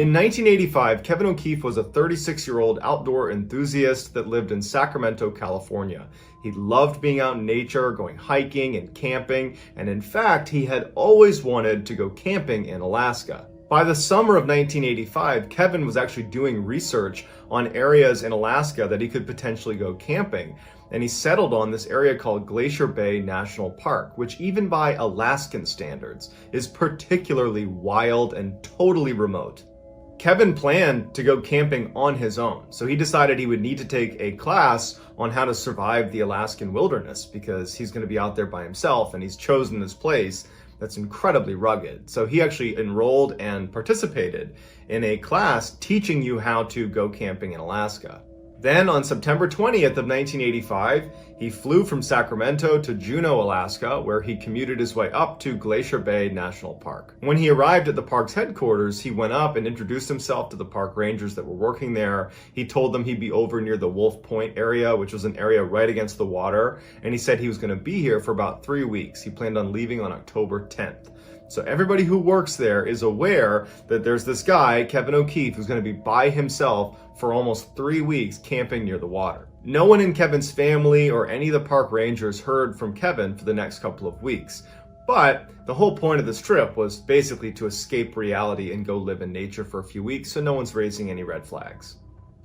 In 1985, Kevin O'Keefe was a 36-year-old outdoor enthusiast that lived in Sacramento, California. He loved being out in nature, going hiking and camping, and in fact, he had always wanted to go camping in Alaska. By the summer of 1985, Kevin was actually doing research on areas in Alaska that he could potentially go camping, and he settled on this area called Glacier Bay National Park, which even by Alaskan standards is particularly wild and totally remote. Kevin planned to go camping on his own, so he decided he would need to take a class on how to survive the Alaskan wilderness because he's going to be out there by himself and he's chosen this place that's incredibly rugged. So he actually enrolled and participated in a class teaching you how to go camping in Alaska. Then on September 20th of 1985, he flew from Sacramento to Juneau, Alaska, where he commuted his way up to Glacier Bay National Park. When he arrived at the park's headquarters, he went up and introduced himself to the park rangers that were working there. He told them he'd be over near the Wolf Point area, which was an area right against the water, and he said he was going to be here for about 3 weeks. He planned on leaving on October 10th. So everybody who works there is aware that there's this guy, Kevin O'Keefe, who's going to be by himself for almost 3 weeks camping near the water. No one in Kevin's family or any of the park rangers heard from Kevin for the next couple of weeks. But the whole point of this trip was basically to escape reality and go live in nature for a few weeks, so no one's raising any red flags.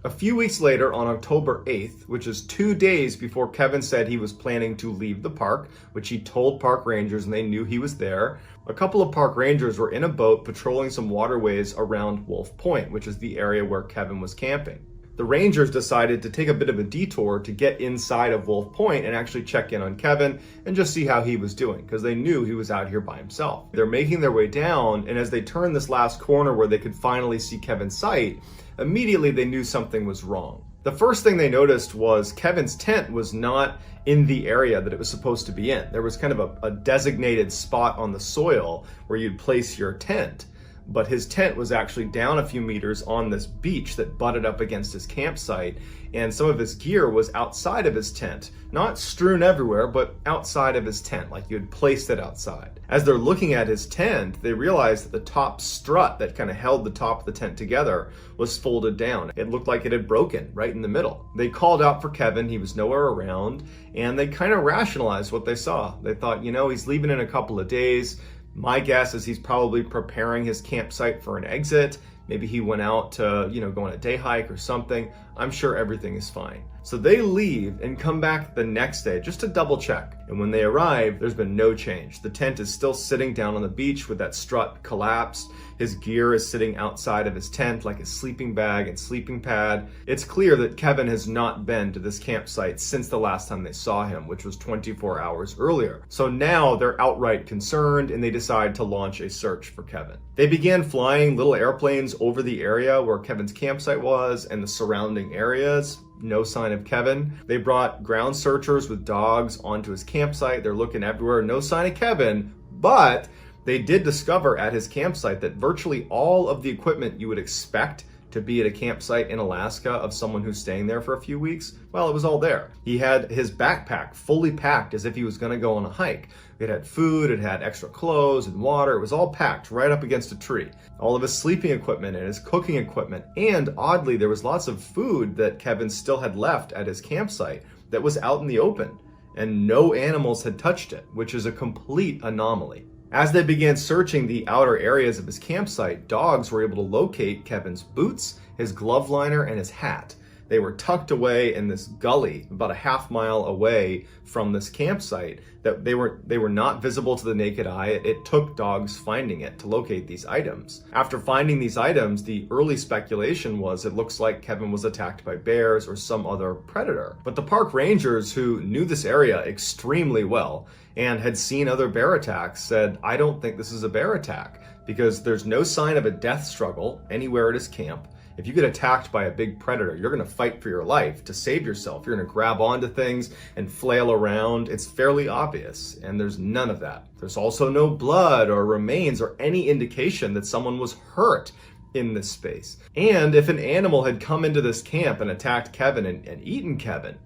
A few weeks later, on October 8th, which is 2 days before Kevin said he was planning to leave the park, which he told park rangers and they knew he was there, a couple of park rangers were in a boat patrolling some waterways around Wolf Point, which is the area where Kevin was camping. The rangers decided to take a bit of a detour to get inside of Wolf Point and actually check in on Kevin and just see how he was doing, because they knew he was out here by himself. They're making their way down, and as they turned this last corner where they could finally see Kevin's sight, immediately they knew something was wrong. The first thing they noticed was Kevin's tent was not in the area that it was supposed to be in. There was kind of a designated spot on the soil where you'd place your tent, but his tent was actually down a few meters on this beach that butted up against his campsite, and some of his gear was outside of his tent. Not strewn everywhere, but outside of his tent, like you had placed it outside. As they're looking at his tent, they realized that the top strut that kind of held the top of the tent together was folded down. It looked like it had broken right in the middle. They called out for Kevin, he was nowhere around, and they kind of rationalized what they saw. They thought, he's leaving in a couple of days. My guess is he's probably preparing his campsite for an exit. Maybe he went out to, go on a day hike or something. I'm sure everything is fine. So they leave and come back the next day just to double check. And when they arrive, there's been no change. The tent is still sitting down on the beach with that strut collapsed. His gear is sitting outside of his tent like a sleeping bag and sleeping pad. It's clear that Kevin has not been to this campsite since the last time they saw him, which was 24 hours earlier. So now they're outright concerned and they decide to launch a search for Kevin. They began flying little airplanes over the area where Kevin's campsite was and the surrounding areas. No sign of Kevin. They brought ground searchers with dogs onto his campsite. They're looking everywhere. No sign of Kevin, but they did discover at his campsite that virtually all of the equipment you would expect to be at a campsite in Alaska of someone who's staying there for a few weeks, well, it was all there. He had his backpack fully packed as if he was going to go on a hike. It had food, it had extra clothes and water. It was all packed right up against a tree. All of his sleeping equipment and his cooking equipment. And oddly, there was lots of food that Kevin still had left at his campsite that was out in the open. And no animals had touched it, which is a complete anomaly. As they began searching the outer areas of his campsite, dogs were able to locate Kevin's boots, his glove liner, and his hat. They were tucked away in this gully about a half-mile away from this campsite. That they were not visible to the naked eye. It took dogs finding it to locate these items. After finding these items, the early speculation was it looks like Kevin was attacked by bears or some other predator. But the park rangers, who knew this area extremely well and had seen other bear attacks, said, I don't think this is a bear attack because there's no sign of a death struggle anywhere at his camp. If you get attacked by a big predator, you're going to fight for your life to save yourself. You're going to grab onto things and flail around. It's fairly obvious, and there's none of that. There's also no blood or remains or any indication that someone was hurt in this space. And if an animal had come into this camp and attacked Kevin and eaten Kevin,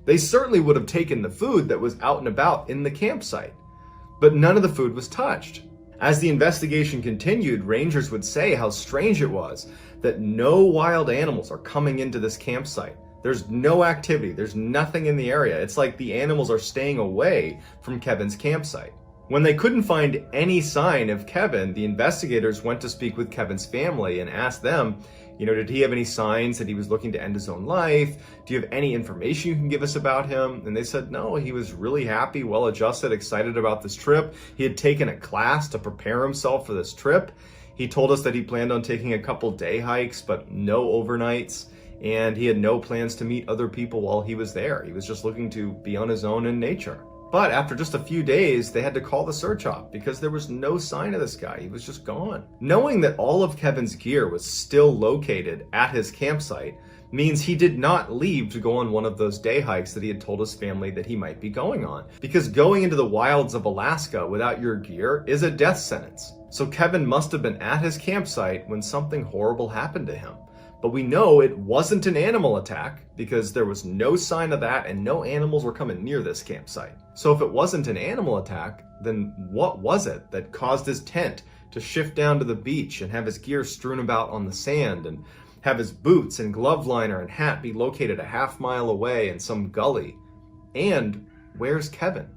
they certainly would have taken the food that was out and about in the campsite. But none of the food was touched. As the investigation continued, rangers would say how strange it was that no wild animals are coming into this campsite. There's no activity, there's nothing in the area. It's like the animals are staying away from Kevin's campsite. When they couldn't find any sign of Kevin, the investigators went to speak with Kevin's family and asked them, did he have any signs that he was looking to end his own life? Do you have any information you can give us about him? And they said, no, he was really happy, well-adjusted, excited about this trip. He had taken a class to prepare himself for this trip. He told us that he planned on taking a couple day hikes, but no overnights. And he had no plans to meet other people while he was there. He was just looking to be on his own in nature. But after just a few days, they had to call the search off because there was no sign of this guy. He was just gone. Knowing that all of Kevin's gear was still located at his campsite means he did not leave to go on one of those day hikes that he had told his family that he might be going on. Because going into the wilds of Alaska without your gear is a death sentence. So Kevin must have been at his campsite when something horrible happened to him. But we know it wasn't an animal attack because there was no sign of that and no animals were coming near this campsite. So if it wasn't an animal attack, then what was it that caused his tent to shift down to the beach and have his gear strewn about on the sand and have his boots and glove liner and hat be located a half-mile away in some gully? And where's Kevin?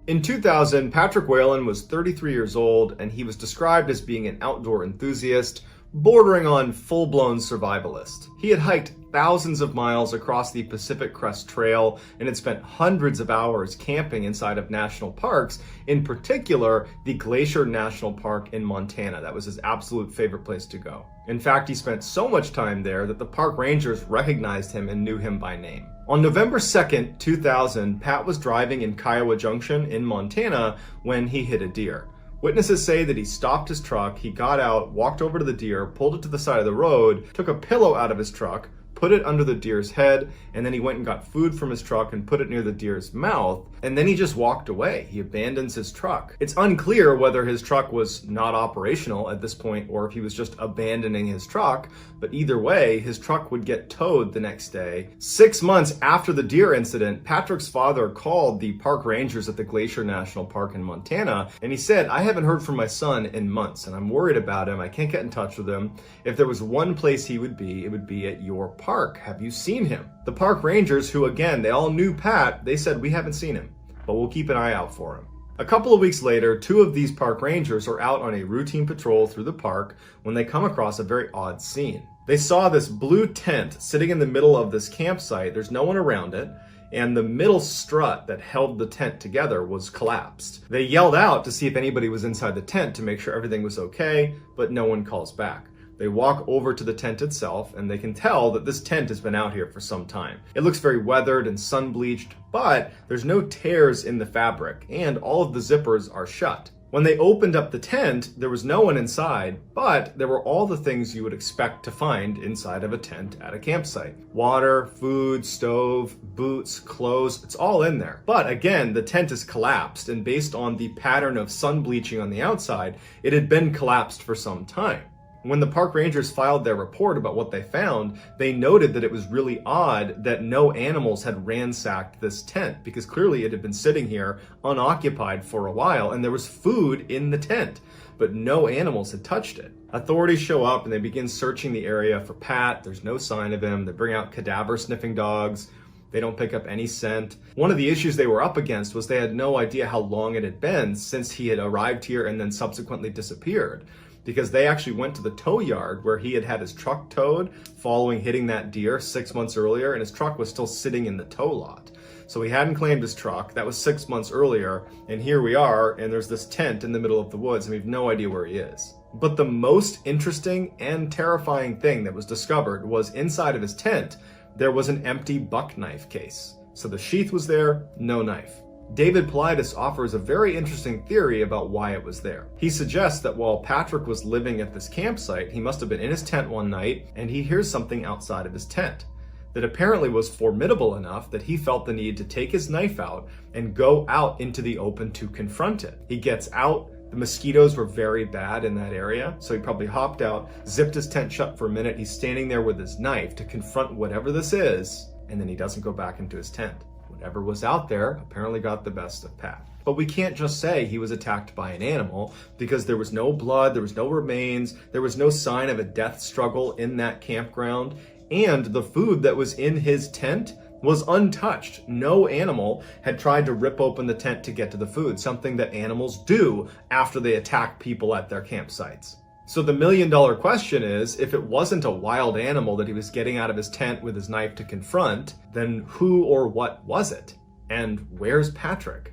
In 2000, Patrick Whalen was 33 years old, and he was described as being an outdoor enthusiast, bordering on full-blown survivalist. He had hiked thousands of miles across the Pacific Crest Trail and had spent hundreds of hours camping inside of national parks, in particular the Glacier National Park in Montana. That was his absolute favorite place to go. In fact, he spent so much time there that the park rangers recognized him and knew him by name. On November 2nd, 2000, Pat was driving in Kiowa Junction in Montana when he hit a deer. Witnesses say that he stopped his truck, he got out, walked over to the deer, pulled it to the side of the road, took a pillow out of his truck, put it under the deer's head, and then he went and got food from his truck and put it near the deer's mouth, and then he just walked away. He abandons his truck. It's unclear whether his truck was not operational at this point or if he was just abandoning his truck, but either way, his truck would get towed the next day. 6 months after the deer incident, Patrick's father called the park rangers at the Glacier National Park in Montana, and he said, "I haven't heard from my son in months, and I'm worried about him. I can't get in touch with him. If there was one place he would be, it would be at your park. Have you seen him?" The park rangers, who again, they all knew Pat, they said, "We haven't seen him, but we'll keep an eye out for him." A couple of weeks later, 2 of these park rangers are out on a routine patrol through the park when they come across a very odd scene. They saw this blue tent sitting in the middle of this campsite. There's no one around it, and the middle strut that held the tent together was collapsed. They yelled out to see if anybody was inside the tent to make sure everything was okay, but no one calls back. They walk over to the tent itself, and they can tell that this tent has been out here for some time. It looks very weathered and sun-bleached, but there's no tears in the fabric, and all of the zippers are shut. When they opened up the tent, there was no one inside, but there were all the things you would expect to find inside of a tent at a campsite. Water, food, stove, boots, clothes, it's all in there. But again, the tent is collapsed, and based on the pattern of sun bleaching on the outside, it had been collapsed for some time. When the park rangers filed their report about what they found, they noted that it was really odd that no animals had ransacked this tent, because clearly it had been sitting here unoccupied for a while and there was food in the tent, but no animals had touched it. Authorities show up and they begin searching the area for Pat. There's no sign of him. They bring out cadaver sniffing dogs. They don't pick up any scent. One of the issues they were up against was they had no idea how long it had been since he had arrived here and then subsequently disappeared, because they actually went to the tow yard where he had had his truck towed following hitting that deer 6 months earlier, and his truck was still sitting in the tow lot. So he hadn't claimed his truck. That was 6 months earlier, and here we are, and there's this tent in the middle of the woods, and we have no idea where he is. But the most interesting and terrifying thing that was discovered was inside of his tent, there was an empty buck knife case. So the sheath was there, no knife. David Paulides offers a very interesting theory about why it was there. He suggests that while Patrick was living at this campsite, he must have been in his tent one night and he hears something outside of his tent that apparently was formidable enough that he felt the need to take his knife out and go out into the open to confront it. He gets out. The mosquitoes were very bad in that area, so he probably hopped out, zipped his tent shut for a minute. He's standing there with his knife to confront whatever this is, and then he doesn't go back into his tent. whatever was out there apparently got the best of Pat. But we can't just say he was attacked by an animal, because there was no blood, there was no remains, there was no sign of a death struggle in that campground, and the food that was in his tent was untouched. No animal had tried to rip open the tent to get to the food, something that animals do after they attack people at their campsites. So the million-dollar question is, if it wasn't a wild animal that he was getting out of his tent with his knife to confront, then who or what was it? And where's Patrick?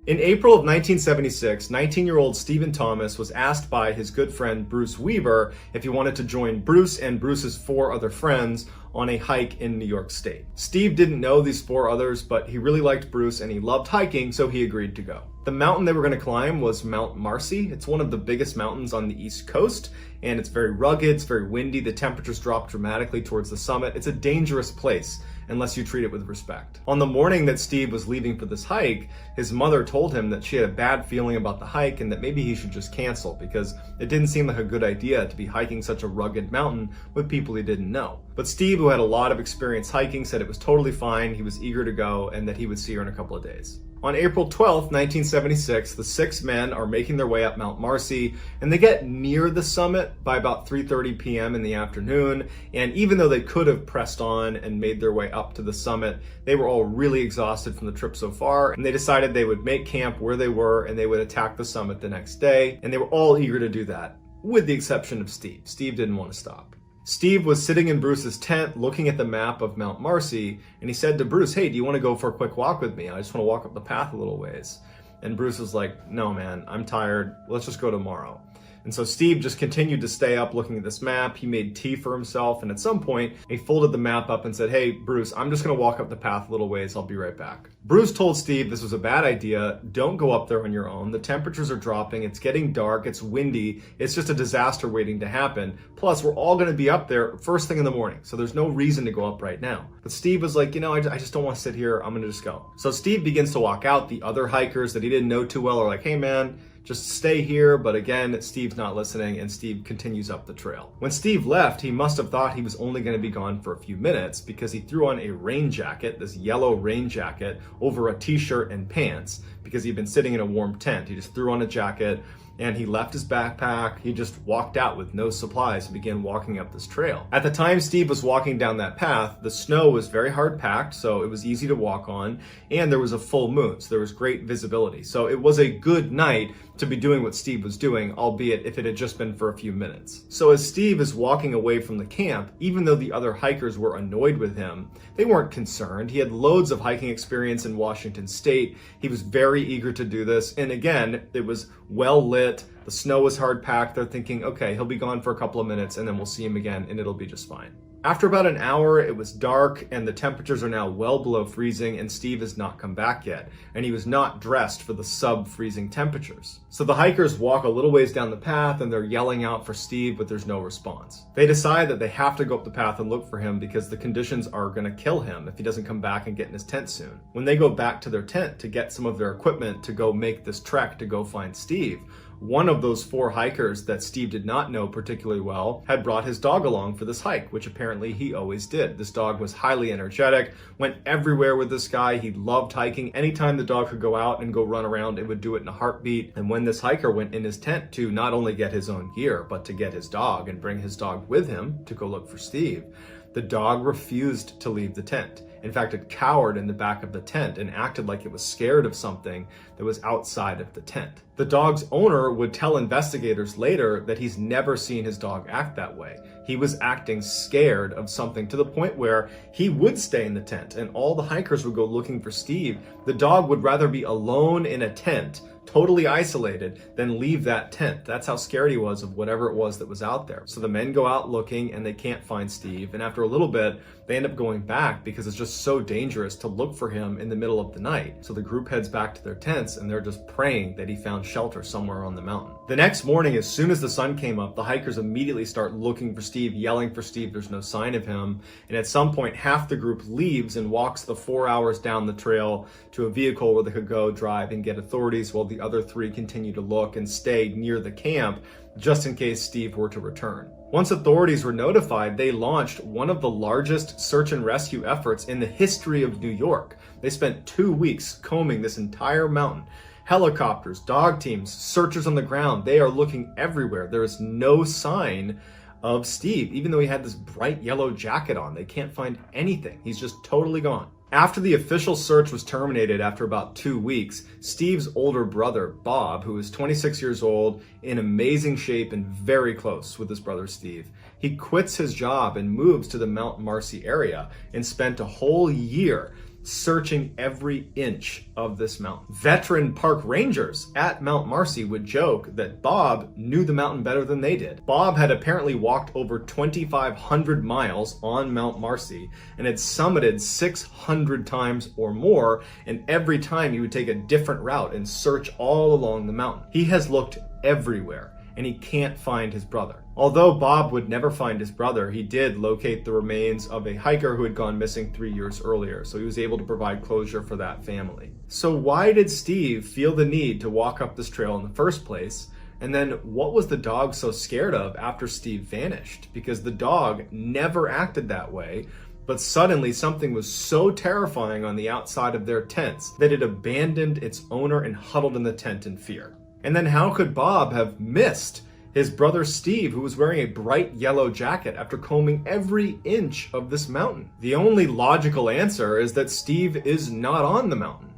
In April of 1976, 19-year-old Stephen Thomas was asked by his good friend Bruce Weaver if he wanted to join Bruce and Bruce's 4 other friends on a hike in New York State. Steve didn't know these 4 others, but he really liked Bruce and he loved hiking, so he agreed to go. The mountain they were going to climb was Mount Marcy. It's one of the biggest mountains on the East Coast, and it's very rugged, it's very windy, the temperatures drop dramatically towards the summit. It's a dangerous place unless you treat it with respect. On the morning that Steve was leaving for this hike, his mother told him that she had a bad feeling about the hike and that maybe he should just cancel, because it didn't seem like a good idea to be hiking such a rugged mountain with people he didn't know. But Steve, who had a lot of experience hiking, said it was totally fine, he was eager to go, and that he would see her in a couple of days. On April 12th, 1976, the 6 men are making their way up Mount Marcy, and they get near the summit by about 3:30 p.m. in the afternoon, and even though they could have pressed on and made their way up to the summit, they were all really exhausted from the trip so far, and they decided they would make camp where they were and they would attack the summit the next day, and they were all eager to do that, with the exception of Steve. Steve didn't want to stop. Steve was sitting in Bruce's tent looking at the map of Mount Marcy, and he said to Bruce, "Hey, do you want to go for a quick walk with me? I just want to walk up the path a little ways." And Bruce was like, "No, man, I'm tired. Let's just go tomorrow." And so Steve just continued to stay up looking at this map. He made tea for himself, and at some point, he folded the map up and said, "Hey, Bruce, I'm just going to walk up the path a little ways. I'll be right back." Bruce told Steve this was a bad idea. Don't go up there on your own. The temperatures are dropping. It's getting dark. It's windy. It's just a disaster waiting to happen. Plus, we're all going to be up there first thing in the morning, so there's no reason to go up right now. But Steve was like, I just don't want to sit here. I'm going to just go. So Steve begins to walk out. The other hikers that he didn't know too well are like, "Hey, man, just stay here." But again, Steve's not listening, and Steve continues up the trail. When Steve left, he must have thought he was only going to be gone for a few minutes, because he threw on a rain jacket, this yellow rain jacket, over a t-shirt and pants, because he'd been sitting in a warm tent. He just threw on a jacket, and he left his backpack. He just walked out with no supplies and began walking up this trail. At the time Steve was walking down that path, the snow was very hard packed, so it was easy to walk on, and there was a full moon, so there was great visibility. So it was a good night to be doing what Steve was doing, albeit if it had just been for a few minutes. So as Steve is walking away from the camp, even though the other hikers were annoyed with him, they weren't concerned. He had loads of hiking experience in Washington State. He was very eager to do this, and again, it was well lit. The snow was hard packed. They're thinking, okay, he'll be gone for a couple of minutes and then we'll see him again and it'll be just fine. After about an hour, it was dark and the temperatures are now well below freezing, and Steve has not come back yet, and he was not dressed for the sub-freezing temperatures. So the hikers walk a little ways down the path and they're yelling out for Steve, but there's no response. They decide that they have to go up the path and look for him because the conditions are going to kill him if he doesn't come back and get in his tent soon. When they go back to their tent to get some of their equipment to go make this trek to go find Steve, one of those 4 hikers that Steve did not know particularly well had brought his dog along for this hike, which apparently he always did. This dog was highly energetic, went everywhere with this guy. He loved hiking. Anytime the dog could go out and go run around, it would do it in a heartbeat. And when this hiker went in his tent to not only get his own gear, but to get his dog and bring his dog with him to go look for Steve, the dog refused to leave the tent. In fact, it cowered in the back of the tent and acted like it was scared of something that was outside of the tent. The dog's owner would tell investigators later that he's never seen his dog act that way. He was acting scared of something to the point where he would stay in the tent and all the hikers would go looking for Steve. The dog would rather be alone in a tent, totally isolated, than leave that tent. That's how scared he was of whatever it was that was out there. So the men go out looking and they can't find Steve, and after a little bit they end up going back because it's just so dangerous to look for him in the middle of the night. So the group heads back to their tents and they're just praying that he found shelter somewhere on the mountain. The next morning, as soon as the sun came up, the hikers immediately start looking for Steve, yelling for Steve. There's no sign of him, and at some point half the group leaves and walks the 4 hours down the trail to a vehicle where they could go drive and get authorities, while the the other three continue to look and stay near the camp just in case Steve were to return. Once authorities were notified, they launched one of the largest search and rescue efforts in the history of New York. They spent 2 weeks combing this entire mountain. Helicopters, dog teams, searchers on the ground, they are looking everywhere. There is no sign of Steve, even though he had this bright yellow jacket on. They can't find anything. He's just totally gone. After the official search was terminated after about 2 weeks, Steve's older brother, Bob, who was 26 years old, in amazing shape and very close with his brother Steve, he quits his job and moves to the Mount Marcy area and spent a whole year searching every inch of this mountain. Veteran park rangers at Mount Marcy would joke that Bob knew the mountain better than they did. Bob had apparently walked over 2,500 miles on Mount Marcy and had summited 600 times or more, and every time he would take a different route and search all along the mountain. He has looked everywhere and he can't find his brother. Although Bob would never find his brother, he did locate the remains of a hiker who had gone missing 3 years earlier, so he was able to provide closure for that family. So why did Steve feel the need to walk up this trail in the first place? And then what was the dog so scared of after Steve vanished? Because the dog never acted that way, but suddenly something was so terrifying on the outside of their tents that it abandoned its owner and huddled in the tent in fear. And then how could Bob have missed his brother Steve, who was wearing a bright yellow jacket after combing every inch of this mountain? The only logical answer is that Steve is not on the mountain.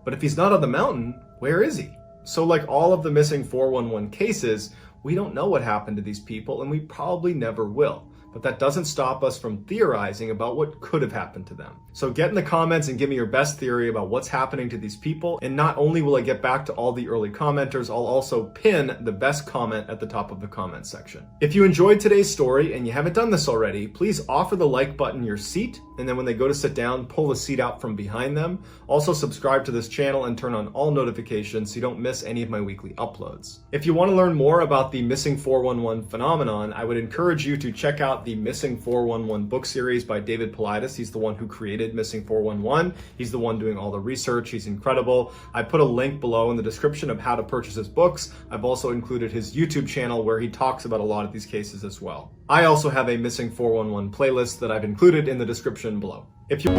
But if he's not on the mountain, where is he? So like all of the missing 411 cases, we don't know what happened to these people, and we probably never will. But that doesn't stop us from theorizing about what could have happened to them. So get in the comments and give me your best theory about what's happening to these people. And not only will I get back to all the early commenters, I'll also pin the best comment at the top of the comment section. If you enjoyed today's story and you haven't done this already, please offer the like button your seat. And then when they go to sit down, pull the seat out from behind them. Also subscribe to this channel and turn on all notifications so you don't miss any of my weekly uploads. If you want to learn more about the missing 411 phenomenon, I would encourage you to check out the Missing 411 book series by David Paulides. He's the one who created Missing 411. He's the one doing all the research. He's incredible. I put a link below in the description of how to purchase his books. I've also included his YouTube channel where he talks about a lot of these cases as well. I also have a Missing 411 playlist that I've included in the description below. If you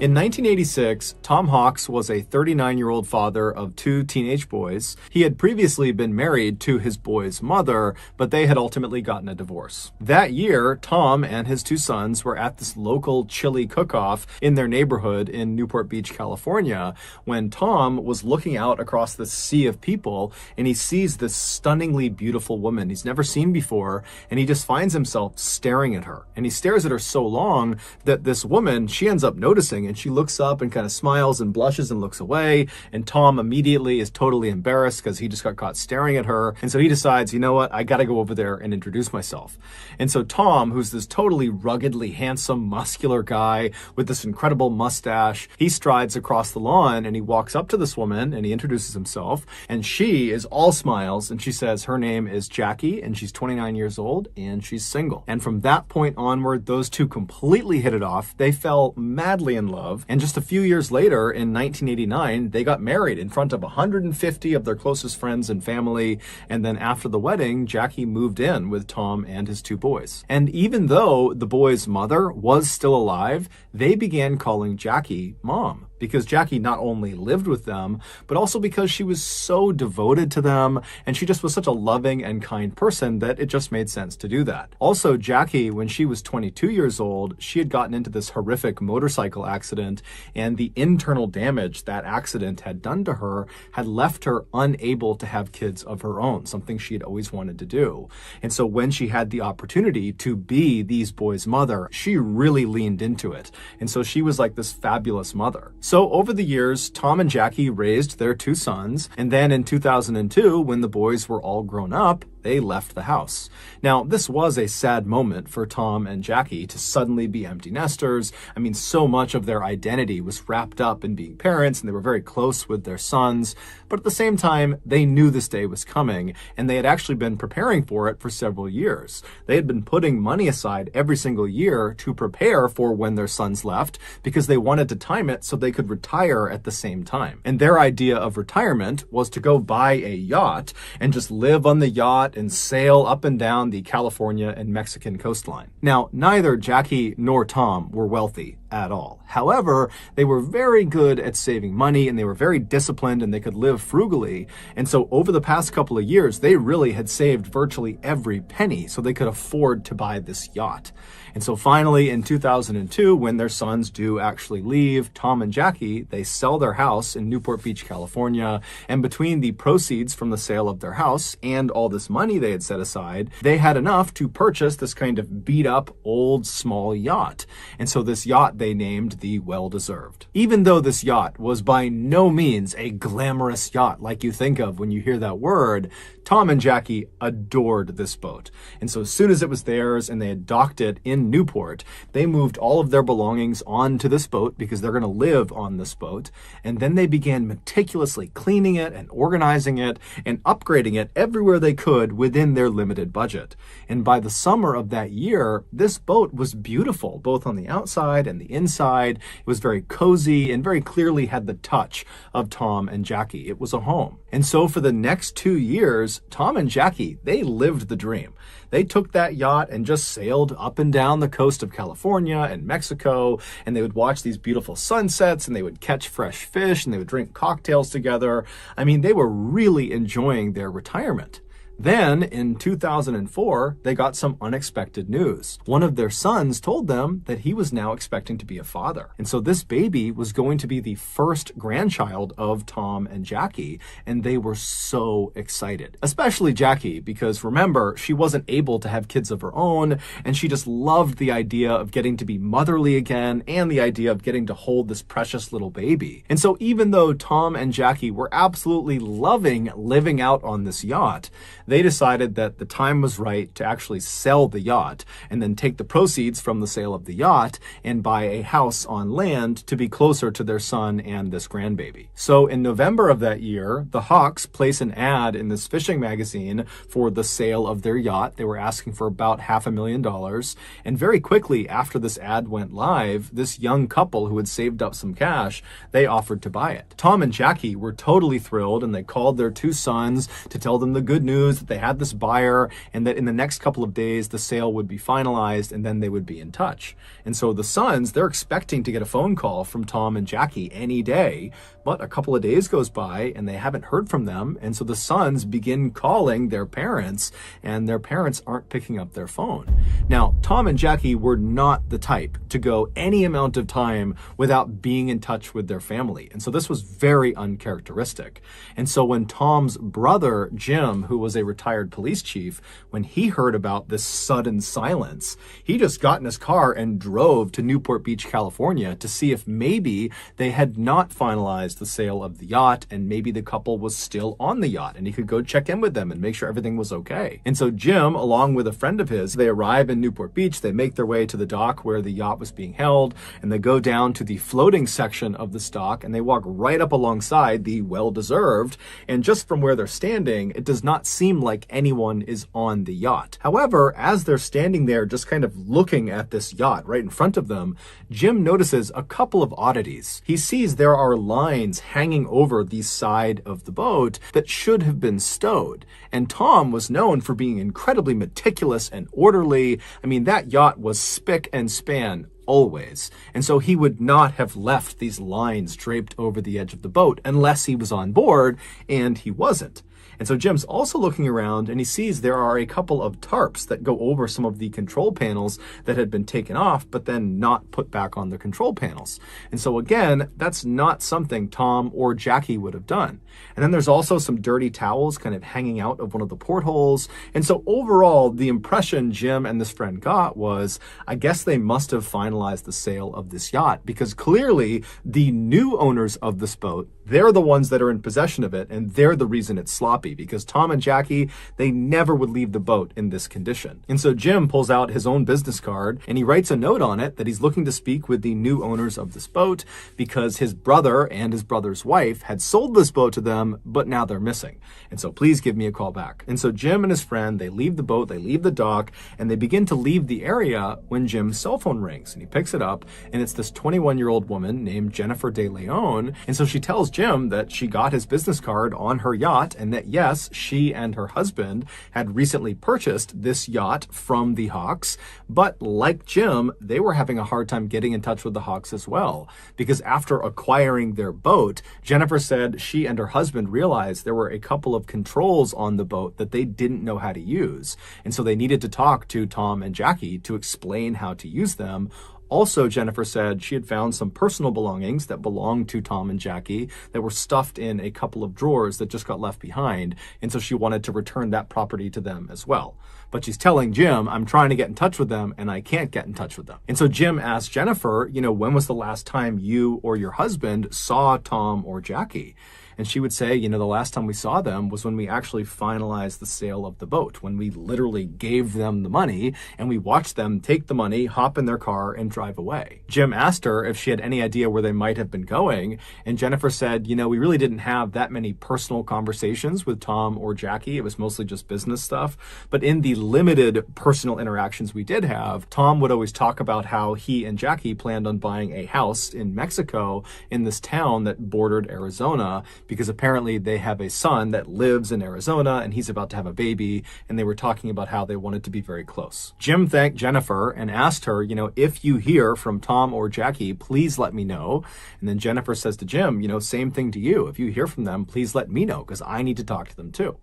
In 1986, Tom Hawks was a 39-year-old father of 2 teenage boys. He had previously been married to his boys' mother, but they had ultimately gotten a divorce. That year, Tom and his 2 sons were at this local chili cook-off in their neighborhood in Newport Beach, California, when Tom was looking out across the sea of people and he sees this stunningly beautiful woman he's never seen before, and he just finds himself staring at her. And he stares at her so long that this woman, she ends up noticing, and she looks up and kind of smiles and blushes and looks away. And Tom immediately is totally embarrassed because he just got caught staring at her. And so he decides, you know what, I got to go over there and introduce myself. And so Tom, who's this totally ruggedly handsome, muscular guy with this incredible mustache, he strides across the lawn and he walks up to this woman and he introduces himself. And she is all smiles and she says her name is Jackie and she's 29 years old and she's single. And from that point onward, those two completely hit it off. They fell madly in love. And just a few years later, in 1989, they got married in front of 150 of their closest friends and family. And then after the wedding, Jackie moved in with Tom and his 2 boys. And even though the boys' mother was still alive, they began calling Jackie Mom, because Jackie not only lived with them, but also because she was so devoted to them, and she just was such a loving and kind person that it just made sense to do that. Also, Jackie, when she was 22 years old, she had gotten into this horrific motorcycle accident, and the internal damage that accident had done to her had left her unable to have kids of her own, something she had always wanted to do. And so when she had the opportunity to be these boys' mother, she really leaned into it. And so she was like this fabulous mother. So over the years, Tom and Jackie raised their 2 sons, and then in 2002, when the boys were all grown up, they left the house. Now, this was a sad moment for Tom and Jackie to suddenly be empty nesters. I mean, so much of their identity was wrapped up in being parents, and they were very close with their sons. But at the same time, they knew this day was coming, and they had actually been preparing for it for several years. They had been putting money aside every single year to prepare for when their sons left, because they wanted to time it so they could retire at the same time. And their idea of retirement was to go buy a yacht and just live on the yacht and sail up and down the California and Mexican coastline. Now, neither Jackie nor Tom were wealthy at all. However, they were very good at saving money, and they were very disciplined, and they could live frugally. And so over the past couple of years, they really had saved virtually every penny so they could afford to buy this yacht. And so finally in 2002, when their sons do actually leave, Tom and Jackie, they sell their house in Newport Beach, California. And between the proceeds from the sale of their house and all this money they had set aside, they had enough to purchase this kind of beat up old small yacht. And so this yacht they named the Well-Deserved. Even though this yacht was by no means a glamorous yacht like you think of when you hear that word, Tom and Jackie adored this boat. And so as soon as it was theirs and they had docked it in Newport, they moved all of their belongings onto this boat because they're going to live on this boat. And then they began meticulously cleaning it and organizing it and upgrading it everywhere they could within their limited budget. And by the summer of that year, this boat was beautiful, both on the outside and the inside. It was very cozy and very clearly had the touch of Tom and Jackie. It was a home. And so for the next 2 years, Tom and Jackie, they lived the dream. They took that yacht and just sailed up and down the coast of California and Mexico, and they would watch these beautiful sunsets, and they would catch fresh fish, and they would drink cocktails together. I mean, they were really enjoying their retirement. Then, in 2004, they got some unexpected news. One of their sons told them that he was now expecting to be a father. And so this baby was going to be the first grandchild of Tom and Jackie, and they were so excited. Especially Jackie, because remember, she wasn't able to have kids of her own, and she just loved the idea of getting to be motherly again, and the idea of getting to hold this precious little baby. And so even though Tom and Jackie were absolutely loving living out on this yacht, they decided that the time was right to actually sell the yacht and then take the proceeds from the sale of the yacht and buy a house on land to be closer to their son and this grandbaby. So in November of that year, the Hawks place an ad in this fishing magazine for the sale of their yacht. They were asking for about $500,000. And very quickly after this ad went live, this young couple who had saved up some cash, they offered to buy it. Tom and Jackie were totally thrilled, and they called their 2 sons to tell them the good news that they had this buyer and that in the next couple of days the sale would be finalized and then they would be in touch. And so the sons, they're expecting to get a phone call from Tom and Jackie any day, but a couple of days goes by and they haven't heard from them. And so the sons begin calling their parents, and their parents aren't picking up their phone. Now, Tom and Jackie were not the type to go any amount of time without being in touch with their family. And so this was very uncharacteristic. And so when Tom's brother, Jim, who was a retired police chief, when he heard about this sudden silence, he just got in his car and drove to Newport Beach, California to see if maybe they had not finalized the sale of the yacht and maybe the couple was still on the yacht and he could go check in with them and make sure everything was okay. And so Jim, along with a friend of his, they arrive in Newport Beach, they make their way to the dock where the yacht was being held, and they go down to the floating section of the dock and they walk right up alongside the Well-Deserved. And just from where they're standing, it does not seem like anyone is on the yacht. However, as they're standing there just kind of looking at this yacht right in front of them, Jim notices a couple of oddities. He sees there are lines hanging over the side of the boat that should have been stowed. And Tom was known for being incredibly meticulous and orderly. I mean, that yacht was spick and span always. And so he would not have left these lines draped over the edge of the boat unless he was on board, and he wasn't. And so Jim's also looking around and he sees there are a couple of tarps that go over some of the control panels that had been taken off, but then not put back on the control panels. And so again, that's not something Tom or Jackie would have done. And then there's also some dirty towels kind of hanging out of one of the portholes. And so overall, the impression Jim and this friend got was, I guess they must have finalized the sale of this yacht, because clearly the new owners of this boat, they're the ones that are in possession of it, and they're the reason it's sloppy. happy because Tom and Jackie, they never would leave the boat in this condition. And so Jim pulls out his own business card and he writes a note on it that he's looking to speak with the new owners of this boat because his brother and his brother's wife had sold this boat to them, but now they're missing. And so please give me a call back. And so Jim and his friend, they leave the boat, they leave the dock, and they begin to leave the area when Jim's cell phone rings. And he picks it up, and it's this 21-year-old woman named Jennifer De Leon. And so she tells Jim that she got his business card on her yacht and that yes, she and her husband had recently purchased this yacht from the Hawks. But like Jim, they were having a hard time getting in touch with the Hawks as well, because after acquiring their boat, Jennifer said she and her husband realized there were a couple of controls on the boat that they didn't know how to use. And so they needed to talk to Tom and Jackie to explain how to use them. Also, Jennifer said she had found some personal belongings that belonged to Tom and Jackie that were stuffed in a couple of drawers that just got left behind. And so she wanted to return that property to them as well. But she's telling Jim, I'm trying to get in touch with them and I can't get in touch with them. And so Jim asked Jennifer, when was the last time you or your husband saw Tom or Jackie? And she would say, the last time we saw them was when we actually finalized the sale of the boat, when we literally gave them the money and we watched them take the money, hop in their car and drive away. Jim asked her if she had any idea where they might have been going. And Jennifer said, we really didn't have that many personal conversations with Tom or Jackie. It was mostly just business stuff. But in the limited personal interactions we did have, Tom would always talk about how he and Jackie planned on buying a house in Mexico in this town that bordered Arizona, because apparently they have a son that lives in Arizona and he's about to have a baby, and they were talking about how they wanted to be very close. Jim thanked Jennifer and asked her, if you hear from Tom or Jackie, please let me know. And then Jennifer says to Jim, same thing to you. If you hear from them, please let me know because I need to talk to them too.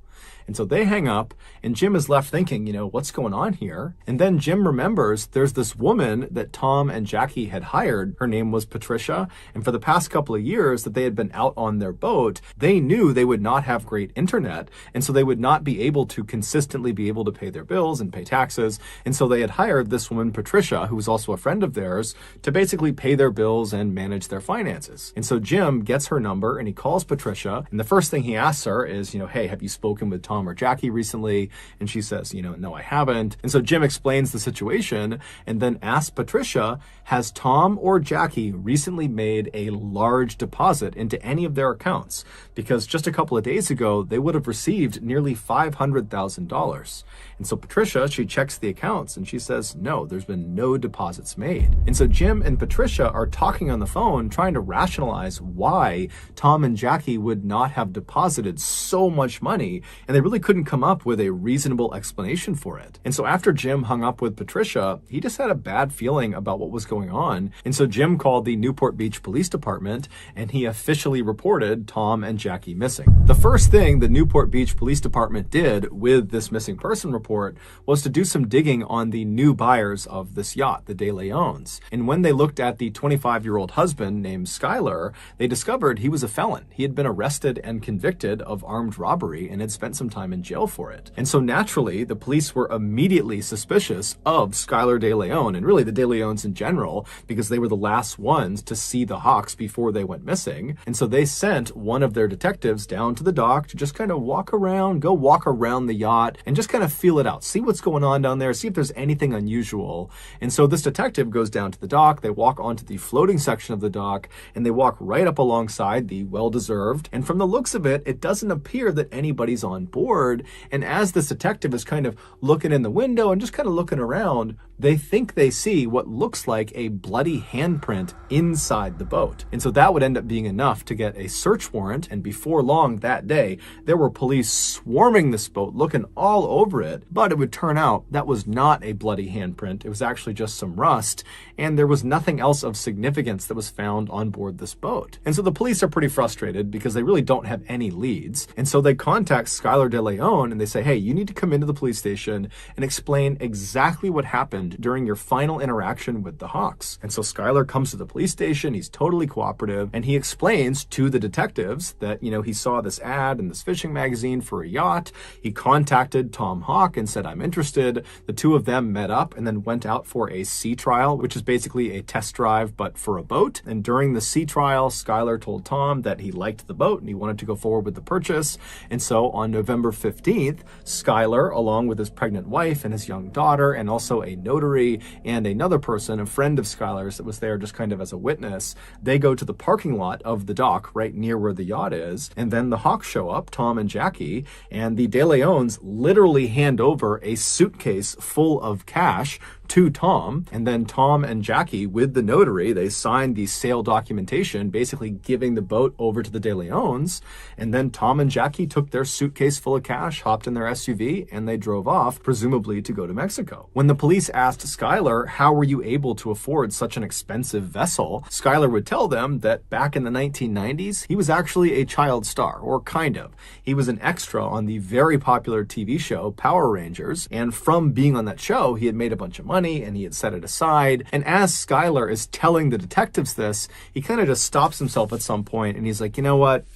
And so they hang up and Jim is left thinking, what's going on here? And then Jim remembers there's this woman that Tom and Jackie had hired. Her name was Patricia. And for the past couple of years that they had been out on their boat, they knew they would not have great internet. And so they would not be able to consistently be able to pay their bills and pay taxes. And so they had hired this woman, Patricia, who was also a friend of theirs, to basically pay their bills and manage their finances. And so Jim gets her number and he calls Patricia. And the first thing he asks her is, hey, have you spoken with Tom or Jackie recently? And she says, no, I haven't. And so Jim explains the situation and then asks Patricia, has Tom or Jackie recently made a large deposit into any of their accounts? Because just a couple of days ago, they would have received nearly $500,000. And so Patricia, she checks the accounts and she says, no, there's been no deposits made. And so Jim and Patricia are talking on the phone, trying to rationalize why Tom and Jackie would not have deposited so much money. And they really couldn't come up with a reasonable explanation for it. And so after Jim hung up with Patricia, he just had a bad feeling about what was going on. And so Jim called the Newport Beach Police Department and he officially reported Tom and Jackie missing. The first thing the Newport Beach Police Department did with this missing person report was to do some digging on the new buyers of this yacht, the De Leons. And when they looked at the 25-year-old husband named Skyler, they discovered he was a felon. He had been arrested and convicted of armed robbery and had spent some time in jail for it. And so naturally, the police were immediately suspicious of Skyler De Leon and really the De Leons in general, because they were the last ones to see the Hawks before they went missing. And so they sent one of their detectives down to the dock to just kind of walk around the yacht and just kind of feel it out, see what's going on down there, see if there's anything unusual. And so this detective goes down to the dock, they walk onto the floating section of the dock, and they walk right up alongside the well-deserved. And from the looks of it, it doesn't appear that anybody's on board. And as this detective is kind of looking in the window and just kind of looking around, they think they see what looks like a bloody handprint inside the boat. And so that would end up being enough to get a search warrant. And before long that day, there were police swarming this boat, looking all over it. But it would turn out that was not a bloody handprint. It was actually just some rust. And there was nothing else of significance that was found on board this boat. And so the police are pretty frustrated because they really don't have any leads. And so they contact Skyler De Leon and they say, hey, you need to come into the police station and explain exactly what happened during your final interaction with the Hawks. And so Skyler comes to the police station. He's totally cooperative. And he explains to the detectives that, he saw this ad in this fishing magazine for a yacht. He contacted Tom Hawk and said, I'm interested. The two of them met up and then went out for a sea trial, which is basically a test drive, but for a boat. And during the sea trial, Skyler told Tom that he liked the boat and he wanted to go forward with the purchase. And so on November 15th, Skyler, along with his pregnant wife and his young daughter, and also a notary and another person, a friend of Skyler's that was there just kind of as a witness, they go to the parking lot of the dock right near where the yacht is, and then the Hawks show up, Tom and Jackie, and the De Leons literally hand over a suitcase full of cash to Tom, and then Tom and Jackie, with the notary, they signed the sale documentation, basically giving the boat over to the De Leons, and then Tom and Jackie took their suitcase full of cash, hopped in their SUV, and they drove off, presumably to go to Mexico. When the police asked Skyler, how were you able to afford such an expensive vessel, Skyler would tell them that back in the 1990s, he was actually a child star, or kind of. He was an extra on the very popular TV show Power Rangers, and from being on that show, he had made a bunch of money and he had set it aside. And as Skyler is telling the detectives this, he kind of just stops himself at some point and he's like, you know what?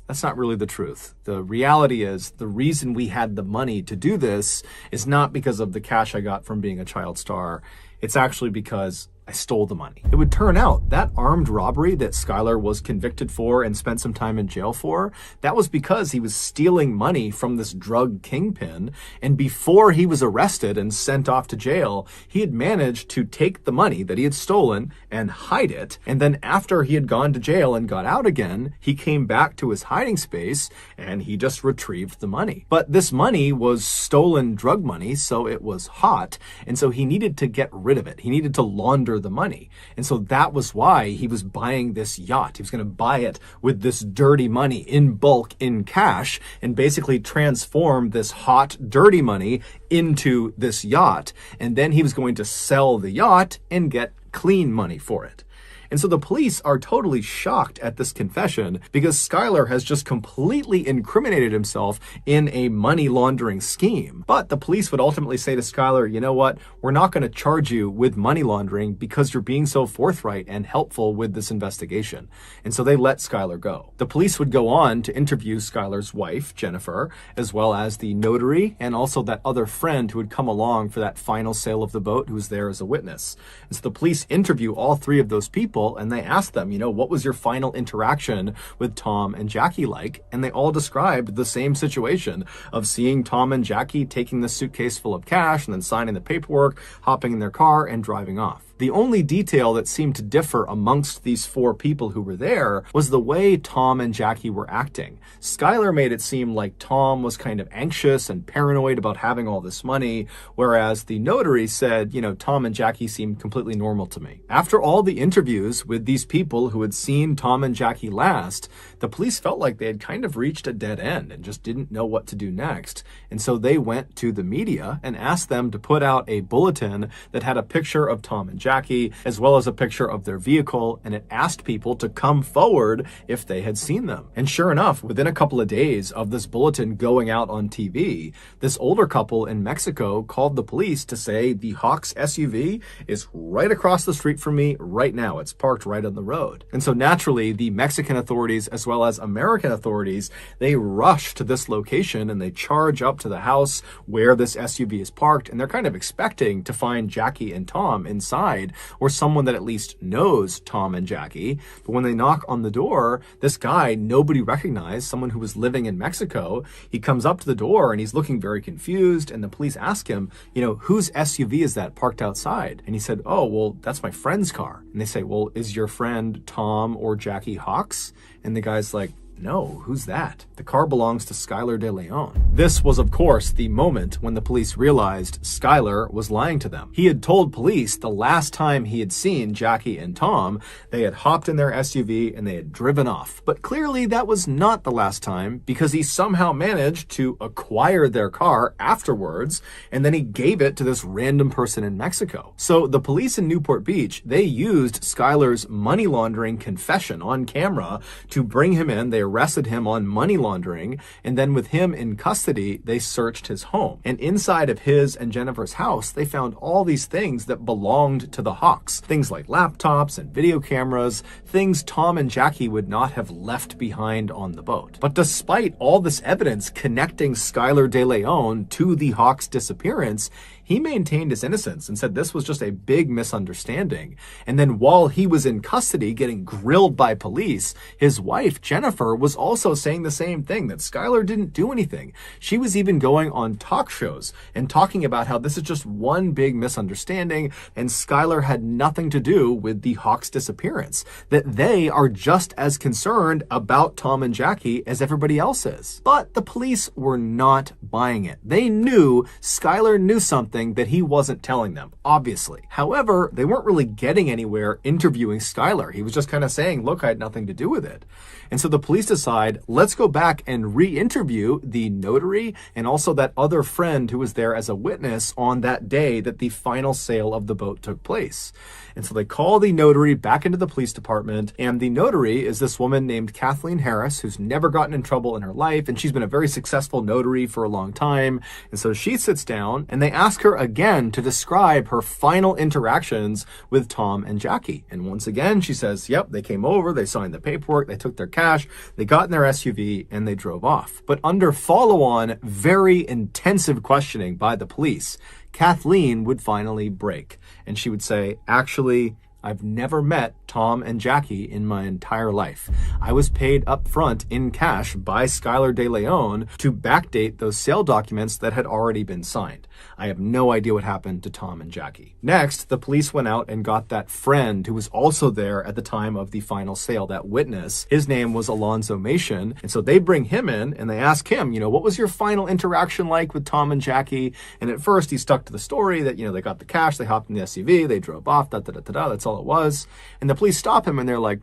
That's not really the truth. The reality is the reason we had the money to do this is not because of the cash I got from being a child star. It's actually because I stole the money. It would turn out that armed robbery that Skyler was convicted for and spent some time in jail for, that was because he was stealing money from this drug kingpin. And before he was arrested and sent off to jail, he had managed to take the money that he had stolen and hide it. And then after he had gone to jail and got out again, he came back to his hiding space and he just retrieved the money. But this money was stolen drug money, so it was hot. And so he needed to get rid of it. He needed to launder the money. And so that was why he was buying this yacht. He was going to buy it with this dirty money in bulk, in cash, and basically transform this hot, dirty money into this yacht. And then he was going to sell the yacht and get clean money for it. And so the police are totally shocked at this confession because Skyler has just completely incriminated himself in a money laundering scheme. But the police would ultimately say to Skyler, you know what, we're not going to charge you with money laundering because you're being so forthright and helpful with this investigation. And so they let Skyler go. The police would go on to interview Skyler's wife, Jennifer, as well as the notary and also that other friend who had come along for that final sale of the boat who was there as a witness. And so the police interview all three of those people and they asked them, you know, what was your final interaction with Tom and Jackie like? And they all described the same situation of seeing Tom and Jackie taking the suitcase full of cash and then signing the paperwork, hopping in their car and driving off. The only detail that seemed to differ amongst these four people who were there was the way Tom and Jackie were acting. Skyler made it seem like Tom was kind of anxious and paranoid about having all this money, whereas the notary said, you know, Tom and Jackie seemed completely normal to me. After all the interviews with these people who had seen Tom and Jackie last, the police felt like they had kind of reached a dead end and just didn't know what to do next. And so they went to the media and asked them to put out a bulletin that had a picture of Tom and Jackie, as well as a picture of their vehicle, and it asked people to come forward if they had seen them. And sure enough, within a couple of days of this bulletin going out on TV, this older couple in Mexico called the police to say the Hawks SUV is right across the street from me right now. It's parked right on the road. And so naturally, the Mexican authorities, as well as American authorities, they rush to this location and they charge up to the house where this SUV is parked, and they're kind of expecting to find Jackie and Tom inside, or someone that at least knows Tom and Jackie. But when they knock on the door, this guy nobody recognized, someone who was living in Mexico, he comes up to the door and he's looking very confused, and the police ask him, you know, whose SUV is that parked outside? And he said, oh, well, that's my friend's car. And they say, well, is your friend Tom or Jackie Hawks? And the guy's like, no, who's that? The car belongs to Skyler De Leon. This was, of course, the moment when the police realized Skyler was lying to them. He had told police the last time he had seen Jackie and Tom, they had hopped in their SUV and they had driven off. But clearly that was not the last time, because he somehow managed to acquire their car afterwards, and then he gave it to this random person in Mexico. So the police in Newport Beach, they used Skyler's money laundering confession on camera to bring him in. They arrested him on money laundering, and then with him in custody, they searched his home. And inside of his and Jennifer's house, they found all these things that belonged to the Hawks. Things like laptops and video cameras, things Tom and Jackie would not have left behind on the boat. But despite all this evidence connecting Skyler De Leon to the Hawks' disappearance, he maintained his innocence and said this was just a big misunderstanding. And then while he was in custody getting grilled by police, his wife, Jennifer, was also saying the same thing, that Skylar didn't do anything. She was even going on talk shows and talking about how this is just one big misunderstanding and Skylar had nothing to do with the Hawks' disappearance, that they are just as concerned about Tom and Jackie as everybody else is. But the police were not buying it. They knew Skylar knew something that he wasn't telling them, obviously. However, they weren't really getting anywhere interviewing Skylar. He was just kind of saying, look, I had nothing to do with it. And so the police decide, let's go back and re-interview the notary and also that other friend who was there as a witness on that day that the final sale of the boat took place. And so they call the notary back into the police department, and the notary is this woman named Kathleen Harris, who's never gotten in trouble in her life, and she's been a very successful notary for a long time. And so she sits down, and they ask her again to describe her final interactions with Tom and Jackie. And once again, she says, yep, they came over, they signed the paperwork, they took their cash, they got in their SUV, and they drove off. But under follow-on, very intensive questioning by the police, Kathleen would finally break. And she would say, actually, I've never met Tom and Jackie in my entire life. I was paid up front in cash by Skylar De Leon to backdate those sale documents that had already been signed. I have no idea what happened to Tom and Jackie. Next, the police went out and got that friend who was also there at the time of the final sale, that witness. His name was Alonzo Mason. And so they bring him in and they ask him, what was your final interaction like with Tom and Jackie? And at first he stuck to the story that, they got the cash, they hopped in the SUV, they drove off, that's all it was. And the police stop him and they're like,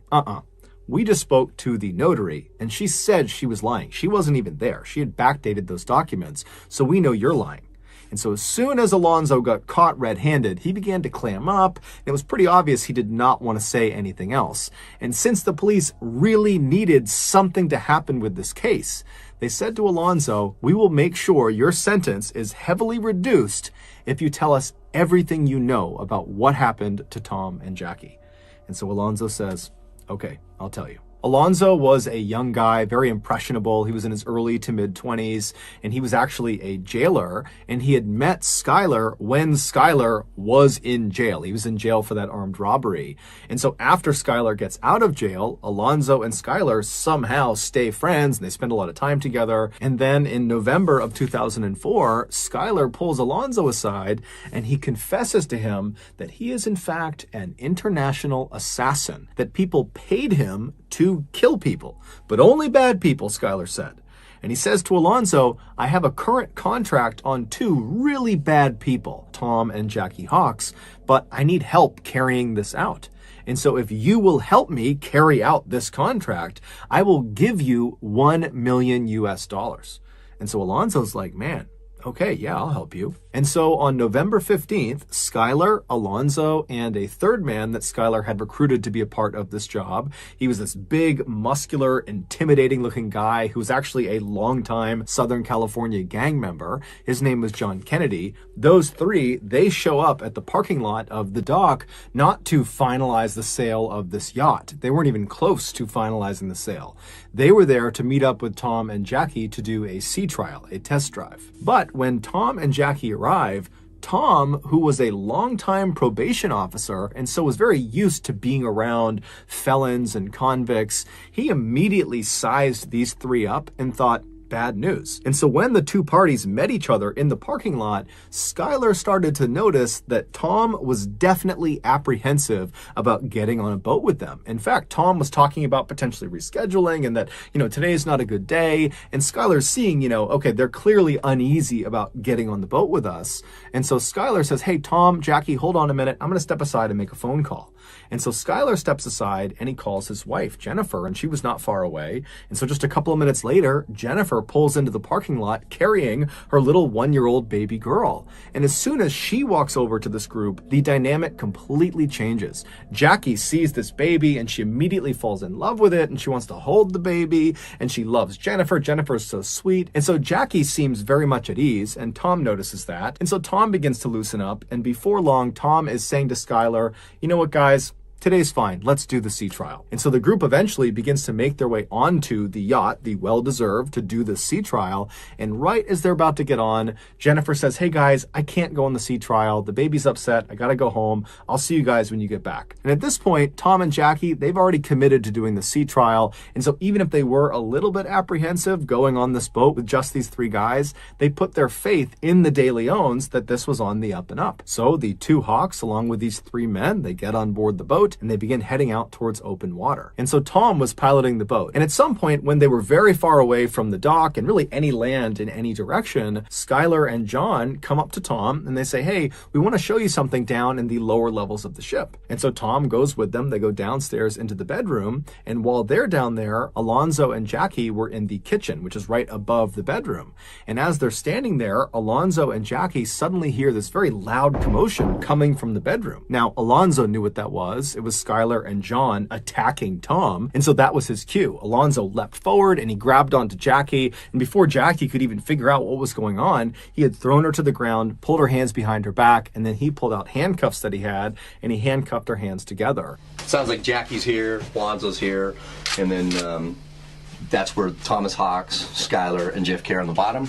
we just spoke to the notary and she said she was lying. She wasn't even there. She had backdated those documents. So we know you're lying. And so as soon as Alonzo got caught red-handed, he began to clam up. And it was pretty obvious he did not want to say anything else. And since the police really needed something to happen with this case, they said to Alonzo, we will make sure your sentence is heavily reduced if you tell us everything you know about what happened to Tom and Jackie. And so Alonzo says, okay, I'll tell you. Alonzo was a young guy, very impressionable. He was in his early to mid-20s, and he was actually a jailer, and he had met Skylar when Skylar was in jail. He was in jail for that armed robbery. And so after Skylar gets out of jail, Alonzo and Skylar somehow stay friends, and they spend a lot of time together. And then in November of 2004, Skylar pulls Alonzo aside, and he confesses to him that he is in fact an international assassin, that people paid him to kill people, but only bad people, Skylar said. And he says to Alonzo, I have a current contract on two really bad people, Tom and Jackie Hawks, but I need help carrying this out. And so if you will help me carry out this contract, I will give you $1 million US. And so Alonzo's like, man, okay, yeah, I'll help you. And so on November 15th, Skylar, Alonzo, and a third man that Skylar had recruited to be a part of this job. He was this big, muscular, intimidating looking guy who was actually a longtime Southern California gang member. His name was John Kennedy. Those three, they show up at the parking lot of the dock not to finalize the sale of this yacht. They weren't even close to finalizing the sale. They were there to meet up with Tom and Jackie to do a sea trial, a test drive. But when Tom and Jackie arrive, Tom, who was a longtime probation officer and so was very used to being around felons and convicts, he immediately sized these three up and thought, bad news. And so when the two parties met each other in the parking lot, Skylar started to notice that Tom was definitely apprehensive about getting on a boat with them. In fact, Tom was talking about potentially rescheduling and that, today's not a good day. And Skylar's seeing, okay, they're clearly uneasy about getting on the boat with us. And so Skylar says, hey, Tom, Jackie, hold on a minute. I'm going to step aside and make a phone call. And so Skylar steps aside and he calls his wife, Jennifer, and she was not far away. And so just a couple of minutes later, Jennifer pulls into the parking lot carrying her little 1-year-old baby girl. And as soon as she walks over to this group, the dynamic completely changes. Jackie sees this baby and she immediately falls in love with it and she wants to hold the baby and she loves Jennifer. Jennifer is so sweet. And so Jackie seems very much at ease and Tom notices that. And so Tom begins to loosen up, and before long, Tom is saying to Skylar, you know what, guys? today's fine. Let's do the sea trial. And so the group eventually begins to make their way onto the yacht, the well-deserved, to do the sea trial. And right as they're about to get on, Jennifer says, hey guys, I can't go on the sea trial. The baby's upset. I gotta go home. I'll see you guys when you get back. And at this point, Tom and Jackie, they've already committed to doing the sea trial. And so even if they were a little bit apprehensive going on this boat with just these three guys, they put their faith in the De Leons that this was on the up and up. So the two Hawks, along with these three men, they get on board the boat and they begin heading out towards open water. And so Tom was piloting the boat. And at some point when they were very far away from the dock and really any land in any direction, Skylar and John come up to Tom and they say, hey, we want to show you something down in the lower levels of the ship. And so Tom goes with them. They go downstairs into the bedroom. And while they're down there, Alonzo and Jackie were in the kitchen, which is right above the bedroom. And as they're standing there, Alonzo and Jackie suddenly hear this very loud commotion coming from the bedroom. Now, Alonzo knew what that was. It was Skylar and John attacking Tom. And so that was his cue. Alonzo leapt forward and he grabbed onto Jackie. And before Jackie could even figure out what was going on, he had thrown her to the ground, pulled her hands behind her back, and then he pulled out handcuffs that he had and he handcuffed her hands together. Sounds like Jackie's here, Alonzo's here, and then that's where Thomas Hawks, Skylar, and JFK are on the bottom.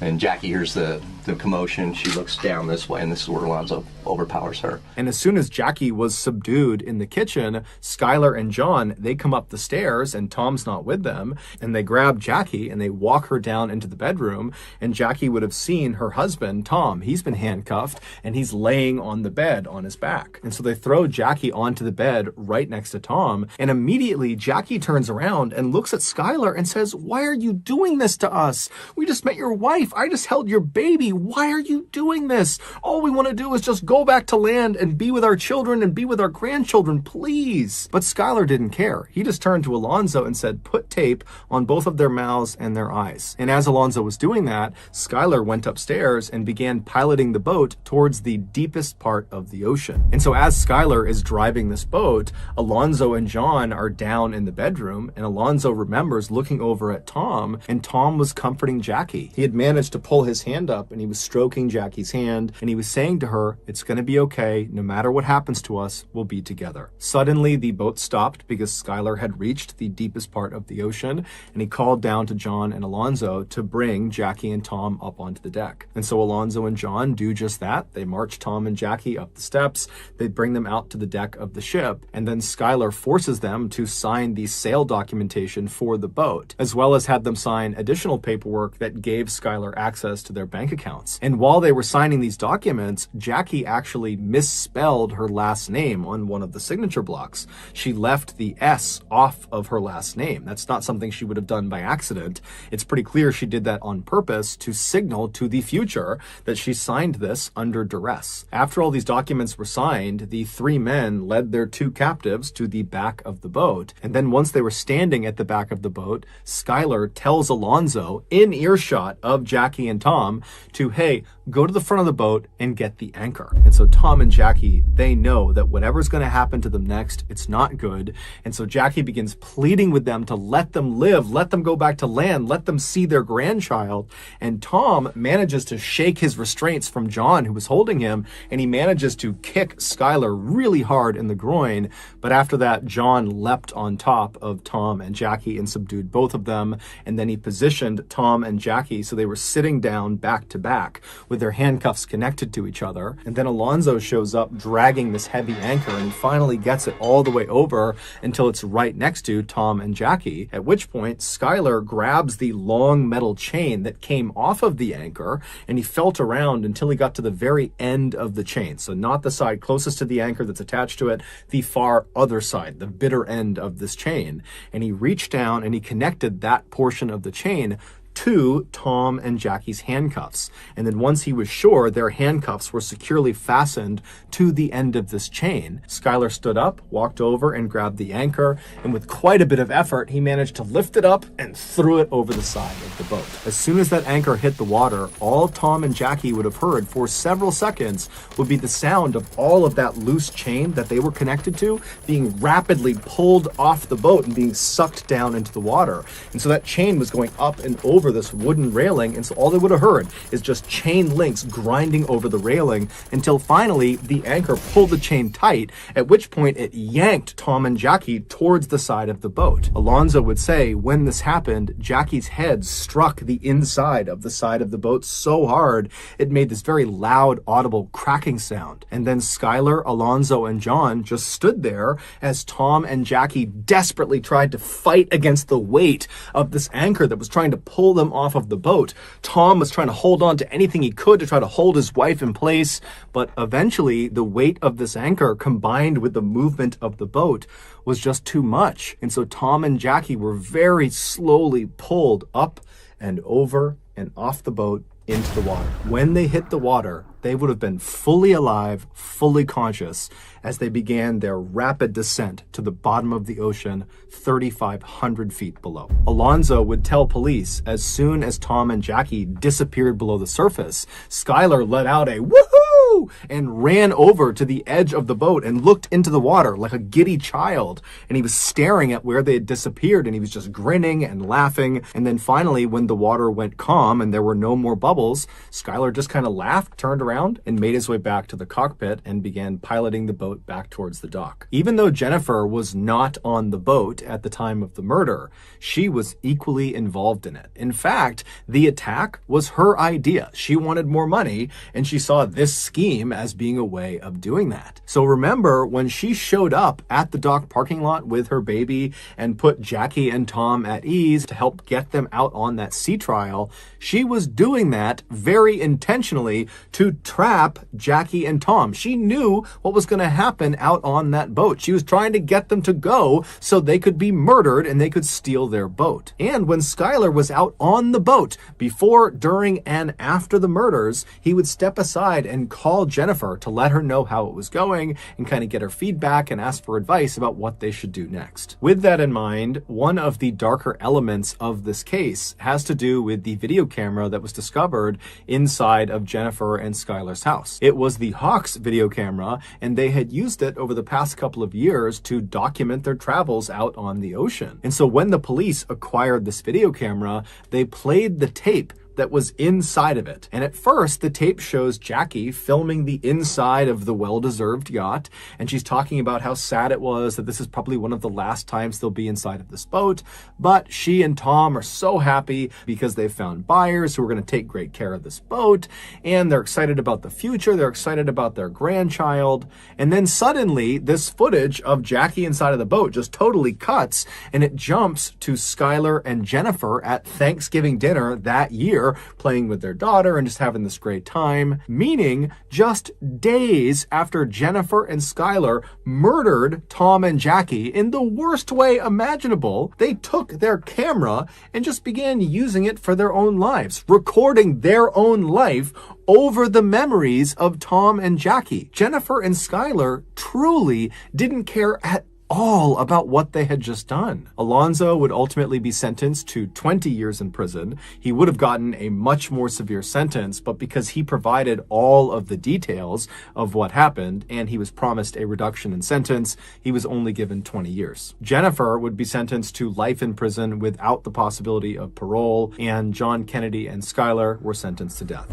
And Jackie hears the commotion. She looks down this way, and this is where Alonzo overpowers her. And as soon as Jackie was subdued in the kitchen, Skylar and John, they come up the stairs, and Tom's not with them, and they grab Jackie, and they walk her down into the bedroom, and Jackie would have seen her husband, Tom. He's been handcuffed, and he's laying on the bed on his back. And so they throw Jackie onto the bed right next to Tom, and immediately Jackie turns around and looks at Skylar and says, why are you doing this to us? We just met your wife. I just held your baby. Why are you doing this? All we want to do is just go back to land and be with our children and be with our grandchildren, please. But Skylar didn't care. He just turned to Alonzo and said, put tape on both of their mouths and their eyes. And as Alonzo was doing that, Skylar went upstairs and began piloting the boat towards the deepest part of the ocean. And so as Skylar is driving this boat, Alonzo and John are down in the bedroom, and Alonzo remembers looking over at Tom, and Tom was comforting Jackie. He had managed to pull his hand up and he was stroking Jackie's hand and he was saying to her, it's going to be okay. No matter what happens to us, we'll be together. Suddenly the boat stopped because Skylar had reached the deepest part of the ocean, and he called down to John and Alonzo to bring Jackie and Tom up onto the deck. And so Alonzo and John do just that. They march Tom and Jackie up the steps. They bring them out to the deck of the ship, and then Skylar forces them to sign the sale documentation for the boat, as well as had them sign additional paperwork that gave Skylar access to their bank accounts. And while they were signing these documents, Jackie actually misspelled her last name on one of the signature blocks. She left the S off of her last name. That's not something she would have done by accident. It's pretty clear she did that on purpose to signal to the future that she signed this under duress. After all these documents were signed, the three men led their two captives to the back of the boat. And then once they were standing at the back of the boat, Skylar tells Alonzo, in earshot of Jackie and Tom, to, hey, go to the front of the boat and get the anchor. And so Tom and Jackie, they know that whatever's going to happen to them next, it's not good. And so Jackie begins pleading with them to let them live, let them go back to land, let them see their grandchild. And Tom manages to shake his restraints from John, who was holding him, and he manages to kick Skylar really hard in the groin. But after that, John leapt on top of Tom and Jackie and subdued both of them. And then he positioned Tom and Jackie so they were sitting down back to back with their handcuffs connected to each other. And then Alonzo shows up dragging this heavy anchor, and he finally gets it all the way over until it's right next to Tom and Jackie, at which point Skylar grabs the long metal chain that came off of the anchor, and he felt around until he got to the very end of the chain. So not the side closest to the anchor that's attached to it, the far other side, the bitter end of this chain. And he reached down and he connected that portion of the chain to Tom and Jackie's handcuffs. And then once he was sure their handcuffs were securely fastened to the end of this chain, Skylar stood up, walked over and grabbed the anchor, and with quite a bit of effort, he managed to lift it up and threw it over the side of the boat. As soon as that anchor hit the water, all Tom and Jackie would have heard for several seconds would be the sound of all of that loose chain that they were connected to being rapidly pulled off the boat and being sucked down into the water. And so that chain was going up and over over this wooden railing, and so all they would have heard is just chain links grinding over the railing until finally the anchor pulled the chain tight, at which point it yanked Tom and Jackie towards the side of the boat. Alonzo would say when this happened, Jackie's head struck the inside of the side of the boat so hard it made this very loud, audible cracking sound. And then Skylar, Alonzo, and John just stood there as Tom and Jackie desperately tried to fight against the weight of this anchor that was trying to pull them off of the boat. Tom was trying to hold on to anything he could to try to hold his wife in place, but eventually the weight of this anchor combined with the movement of the boat was just too much. And so Tom and Jackie were very slowly pulled up and over and off the boat into the water. When they hit the water, they would have been fully alive, fully conscious, as they began their rapid descent to the bottom of the ocean, 3,500 feet below. Alonzo would tell police as soon as Tom and Jackie disappeared below the surface, Skylar let out a woohoo and ran over to the edge of the boat and looked into the water like a giddy child. And he was staring at where they had disappeared, and he was just grinning and laughing. And then finally, when the water went calm and there were no more bubbles, Skylar just kind of laughed, turned around, and made his way back to the cockpit and began piloting the boat back towards the dock. Even though Jennifer was not on the boat at the time of the murder, she was equally involved in it. In fact, the attack was her idea. She wanted more money, and she saw this scheme as being a way of doing that. So remember, when she showed up at the dock parking lot with her baby and put Jackie and Tom at ease to help get them out on that sea trial, she was doing that very intentionally to trap Jackie and Tom. She knew what was going to happen out on that boat. She was trying to get them to go so they could be murdered and they could steal their boat. And when Skylar was out on the boat, before, during, and after the murders, he would step aside and call Jennifer to let her know how it was going and kind of get her feedback and ask for advice about what they should do next. With that in mind, one of the darker elements of this case has to do with the video camera that was discovered inside of Jennifer and Skylar's house. It was the Hawks video camera, and they had used it over the past couple of years to document their travels out on the ocean. And so when the police acquired this video camera, they played the tape that was inside of it. And at first, the tape shows Jackie filming the inside of the well-deserved yacht, and she's talking about how sad it was that this is probably one of the last times they'll be inside of this boat. But she and Tom are so happy because they've found buyers who are going to take great care of this boat, and they're excited about the future, they're excited about their grandchild. And then suddenly, this footage of Jackie inside of the boat just totally cuts, and it jumps to Skylar and Jennifer at Thanksgiving dinner that year, playing with their daughter and just having this great time, meaning just days after Jennifer and Skylar murdered Tom and Jackie in the worst way imaginable, they took their camera and just began using it for their own lives, recording their own life over the memories of Tom and Jackie. Jennifer and Skylar truly didn't care at all about what they had just done. Alonzo would ultimately be sentenced to 20 years in prison. He would have gotten a much more severe sentence, but because he provided all of the details of what happened and he was promised a reduction in sentence, he was only given 20 years. Jennifer would be sentenced to life in prison without the possibility of parole, and John Kennedy and Skylar were sentenced to death.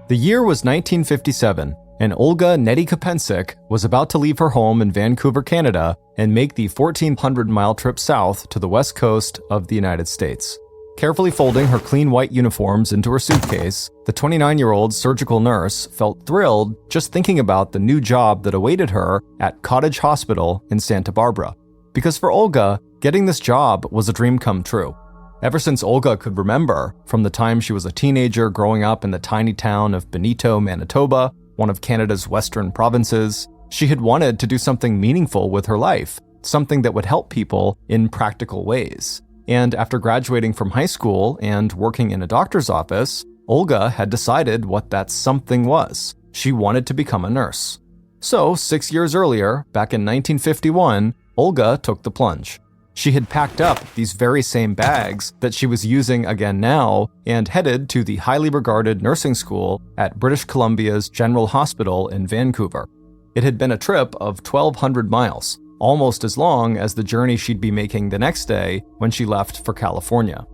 The year was 1957, and Olga Nettie Kopensik was about to leave her home in Vancouver, Canada, and make the 1,400-mile trip south to the west coast of the United States. Carefully folding her clean white uniforms into her suitcase, the 29-year-old surgical nurse felt thrilled just thinking about the new job that awaited her at Cottage Hospital in Santa Barbara. Because for Olga, getting this job was a dream come true. Ever since Olga could remember, from the time she was a teenager growing up in the tiny town of Benito, Manitoba, one of Canada's western provinces, she had wanted to do something meaningful with her life, something that would help people in practical ways. And after graduating from high school and working in a doctor's office, Olga had decided what that something was. She wanted to become a nurse. So, 6 years earlier, back in 1951, Olga took the plunge. She had packed up these very same bags that she was using again now and headed to the highly regarded nursing school at British Columbia's General Hospital in Vancouver. It had been a trip of 1,200 miles, almost as long as the journey she'd be making the next day when she left for California.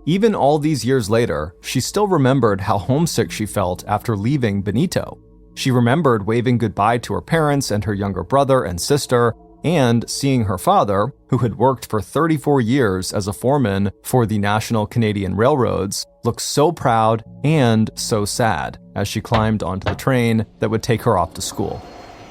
Even all these years later, she still remembered how homesick she felt after leaving Benito. She remembered waving goodbye to her parents and her younger brother and sister, and seeing her father, who had worked for 34 years as a foreman for the National Canadian Railroads, look so proud and so sad as she climbed onto the train that would take her off to school.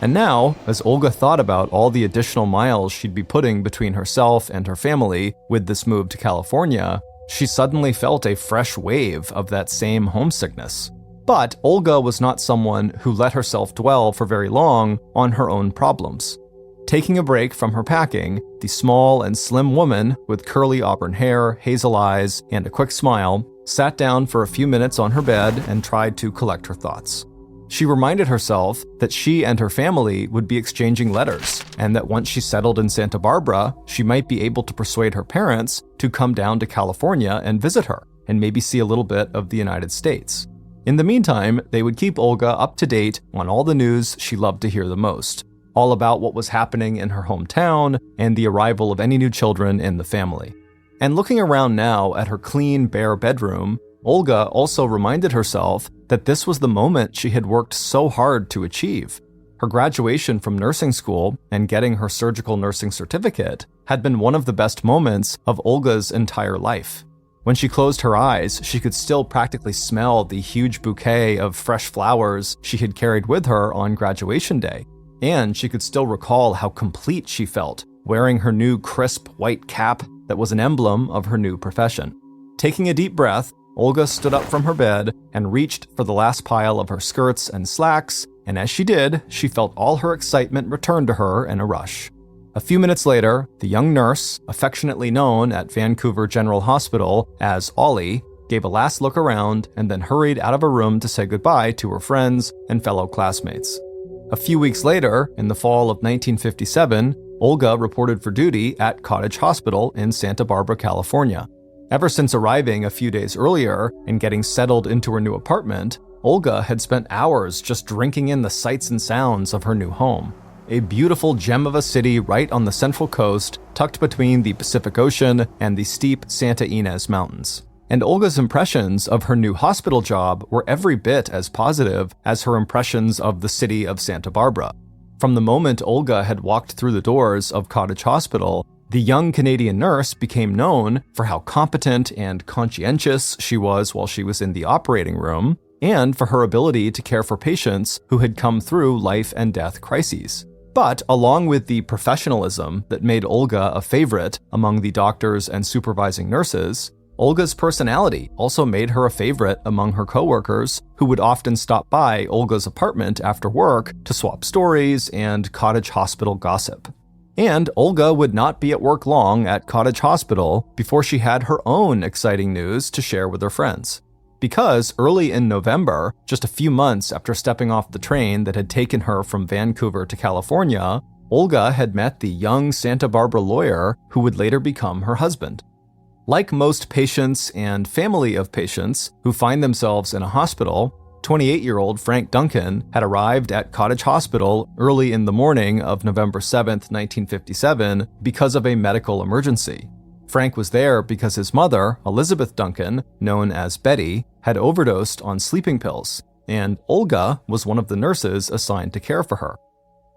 And now, as Olga thought about all the additional miles she'd be putting between herself and her family with this move to California, she suddenly felt a fresh wave of that same homesickness. But Olga was not someone who let herself dwell for very long on her own problems. Taking a break from her packing, the small and slim woman with curly auburn hair, hazel eyes, and a quick smile sat down for a few minutes on her bed and tried to collect her thoughts. She reminded herself that she and her family would be exchanging letters, and that once she settled in Santa Barbara, she might be able to persuade her parents to come down to California and visit her, and maybe see a little bit of the United States. In the meantime, they would keep Olga up to date on all the news she loved to hear the most, all about what was happening in her hometown and the arrival of any new children in the family. And looking around now at her clean, bare bedroom, Olga also reminded herself that this was the moment she had worked so hard to achieve. Her graduation from nursing school and getting her surgical nursing certificate had been one of the best moments of Olga's entire life. When she closed her eyes, she could still practically smell the huge bouquet of fresh flowers she had carried with her on graduation day. And she could still recall how complete she felt wearing her new crisp white cap that was an emblem of her new profession. Taking a deep breath, Olga stood up from her bed and reached for the last pile of her skirts and slacks, and as she did, she felt all her excitement return to her in a rush. A few minutes later, the young nurse, affectionately known at Vancouver General Hospital as Ollie, gave a last look around and then hurried out of her room to say goodbye to her friends and fellow classmates. A few weeks later, in the fall of 1957, Olga reported for duty at Cottage Hospital in Santa Barbara, California. Ever since arriving a few days earlier and getting settled into her new apartment, Olga had spent hours just drinking in the sights and sounds of her new home. A beautiful gem of a city right on the Central Coast, tucked between the Pacific Ocean and the steep Santa Ynez Mountains. And Olga's impressions of her new hospital job were every bit as positive as her impressions of the city of Santa Barbara. From the moment Olga had walked through the doors of Cottage Hospital, the young Canadian nurse became known for how competent and conscientious she was while she was in the operating room, and for her ability to care for patients who had come through life and death crises. But along with the professionalism that made Olga a favorite among the doctors and supervising nurses, Olga's personality also made her a favorite among her coworkers, who would often stop by Olga's apartment after work to swap stories and Cottage Hospital gossip. And Olga would not be at work long at Cottage Hospital before she had her own exciting news to share with her friends. Because early in November, just a few months after stepping off the train that had taken her from Vancouver to California, Olga had met the young Santa Barbara lawyer who would later become her husband. Like most patients and family of patients who find themselves in a hospital, 28-year-old Frank Duncan had arrived at Cottage Hospital early in the morning of November 7, 1957, because of a medical emergency. Frank was there because his mother, Elizabeth Duncan, known as Betty, had overdosed on sleeping pills, and Olga was one of the nurses assigned to care for her.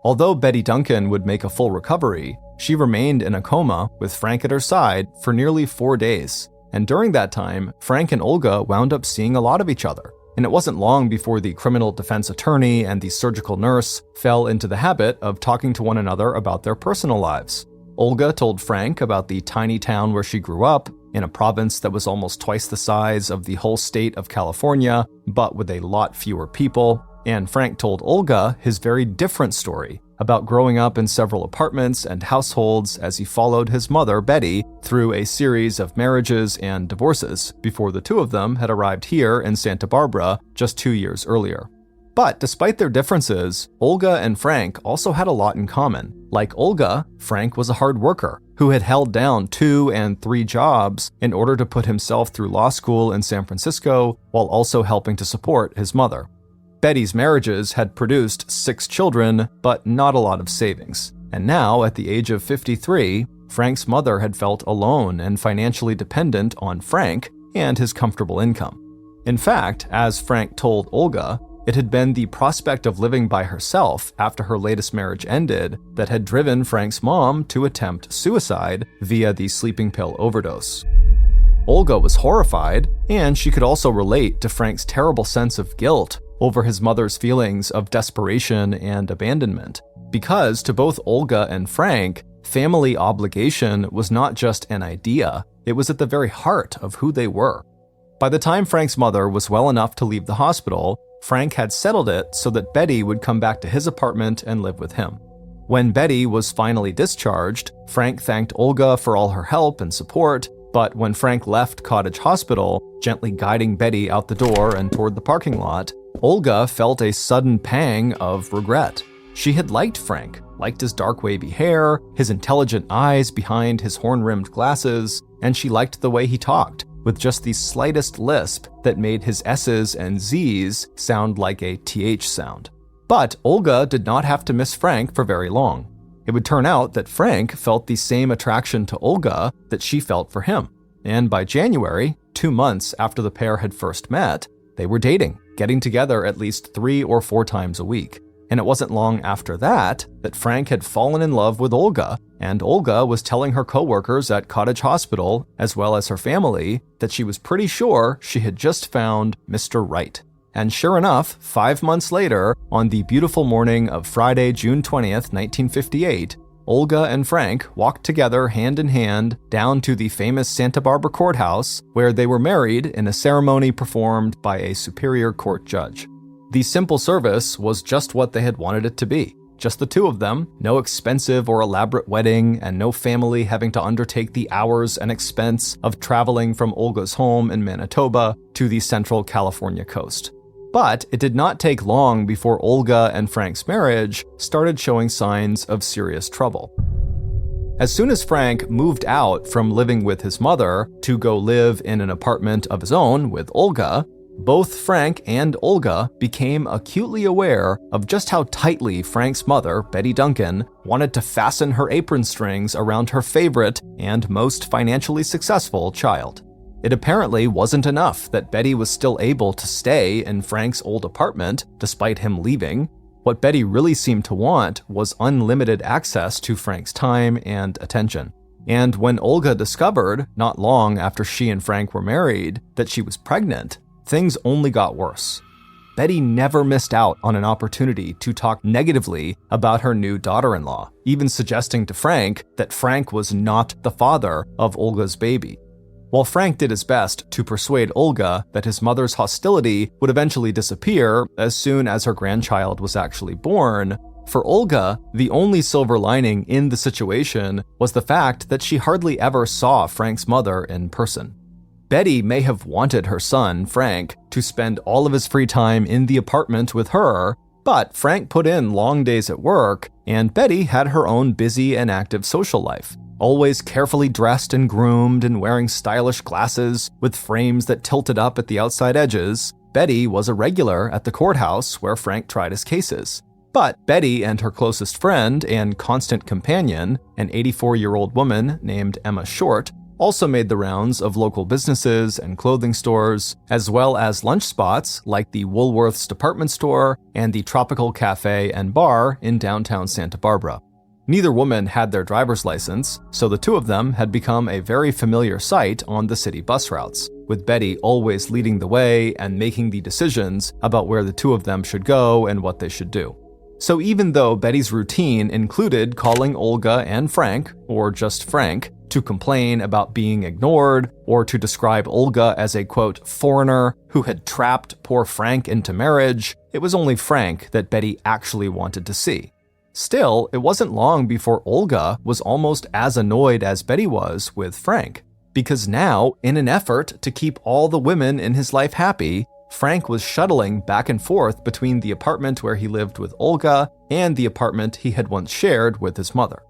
Although Betty Duncan would make a full recovery, she remained in a coma with Frank at her side for nearly 4 days, and during that time, Frank and Olga wound up seeing a lot of each other. And it wasn't long before the criminal defense attorney and the surgical nurse fell into the habit of talking to one another about their personal lives. Olga told Frank about the tiny town where she grew up, in a province that was almost twice the size of the whole state of California, but with a lot fewer people. And Frank told Olga his very different story about growing up in several apartments and households as he followed his mother, Betty, through a series of marriages and divorces before the two of them had arrived here in Santa Barbara just 2 years earlier. But despite their differences, Olga and Frank also had a lot in common. Like Olga, Frank was a hard worker who had held down 2 and 3 jobs in order to put himself through law school in San Francisco while also helping to support his mother. Betty's marriages had produced 6 children, but not a lot of savings, And now, at the age of 53, Frank's mother had felt alone and financially dependent on Frank and his comfortable income. In fact, as Frank told Olga, it had been the prospect of living by herself after her latest marriage ended that had driven Frank's mom to attempt suicide via the sleeping pill overdose. Olga was horrified, and she could also relate to Frank's terrible sense of guilt over his mother's feelings of desperation and abandonment, because to both Olga and Frank, family obligation was not just an idea, it was at the very heart of who they were. By the time Frank's mother was well enough to leave the hospital, Frank had settled it so that Betty would come back to his apartment and live with him. When Betty was finally discharged, Frank thanked Olga for all her help and support, but when Frank left Cottage Hospital, gently guiding Betty out the door and toward the parking lot, Olga felt a sudden pang of regret. She had liked Frank, liked his dark wavy hair, his intelligent eyes behind his horn-rimmed glasses, and she liked the way he talked, with just the slightest lisp that made his S's and Z's sound like a TH sound. But Olga did not have to miss Frank for very long. It would turn out that Frank felt the same attraction to Olga that she felt for him. And by January, 2 months after the pair had first met, they were dating, getting together at least 3 or 4 times a week. And it wasn't long after that Frank had fallen in love with Olga, and Olga was telling her coworkers at Cottage Hospital, as well as her family, that she was pretty sure she had just found Mr. Right. And sure enough, 5 months later, on the beautiful morning of Friday, June 20th, 1958, Olga and Frank walked together hand in hand down to the famous Santa Barbara courthouse, where they were married in a ceremony performed by a superior court judge. The simple service was just what they had wanted it to be. Just the two of them, no expensive or elaborate wedding, and no family having to undertake the hours and expense of traveling from Olga's home in Manitoba to the central California coast. But it did not take long before Olga and Frank's marriage started showing signs of serious trouble. As soon as Frank moved out from living with his mother to go live in an apartment of his own with Olga, both Frank and Olga became acutely aware of just how tightly Frank's mother, Betty Duncan, wanted to fasten her apron strings around her favorite and most financially successful child. It apparently wasn't enough that Betty was still able to stay in Frank's old apartment despite him leaving. What Betty really seemed to want was unlimited access to Frank's time and attention. And when Olga discovered, not long after she and Frank were married, that she was pregnant, things only got worse. Betty never missed out on an opportunity to talk negatively about her new daughter-in-law, even suggesting to Frank that Frank was not the father of Olga's baby. While Frank did his best to persuade Olga that his mother's hostility would eventually disappear as soon as her grandchild was actually born, for Olga, the only silver lining in the situation was the fact that she hardly ever saw Frank's mother in person. Betty may have wanted her son, Frank, to spend all of his free time in the apartment with her, but Frank put in long days at work, and Betty had her own busy and active social life. Always carefully dressed and groomed and wearing stylish glasses with frames that tilted up at the outside edges, Betty was a regular at the courthouse where Frank tried his cases. But Betty and her closest friend and constant companion, an 84-year-old woman named Emma Short, also made the rounds of local businesses and clothing stores, as well as lunch spots like the Woolworth's department store and the Tropical Cafe and Bar in downtown Santa Barbara. Neither woman had their driver's license, so the two of them had become a very familiar sight on the city bus routes, with Betty always leading the way and making the decisions about where the two of them should go and what they should do. So even though Betty's routine included calling Olga and Frank, or just Frank, to complain about being ignored, or to describe Olga as a, quote, foreigner who had trapped poor Frank into marriage, it was only Frank that Betty actually wanted to see. Still, it wasn't long before Olga was almost as annoyed as Betty was with Frank, because now, in an effort to keep all the women in his life happy, Frank was shuttling back and forth between the apartment where he lived with Olga and the apartment he had once shared with his mother.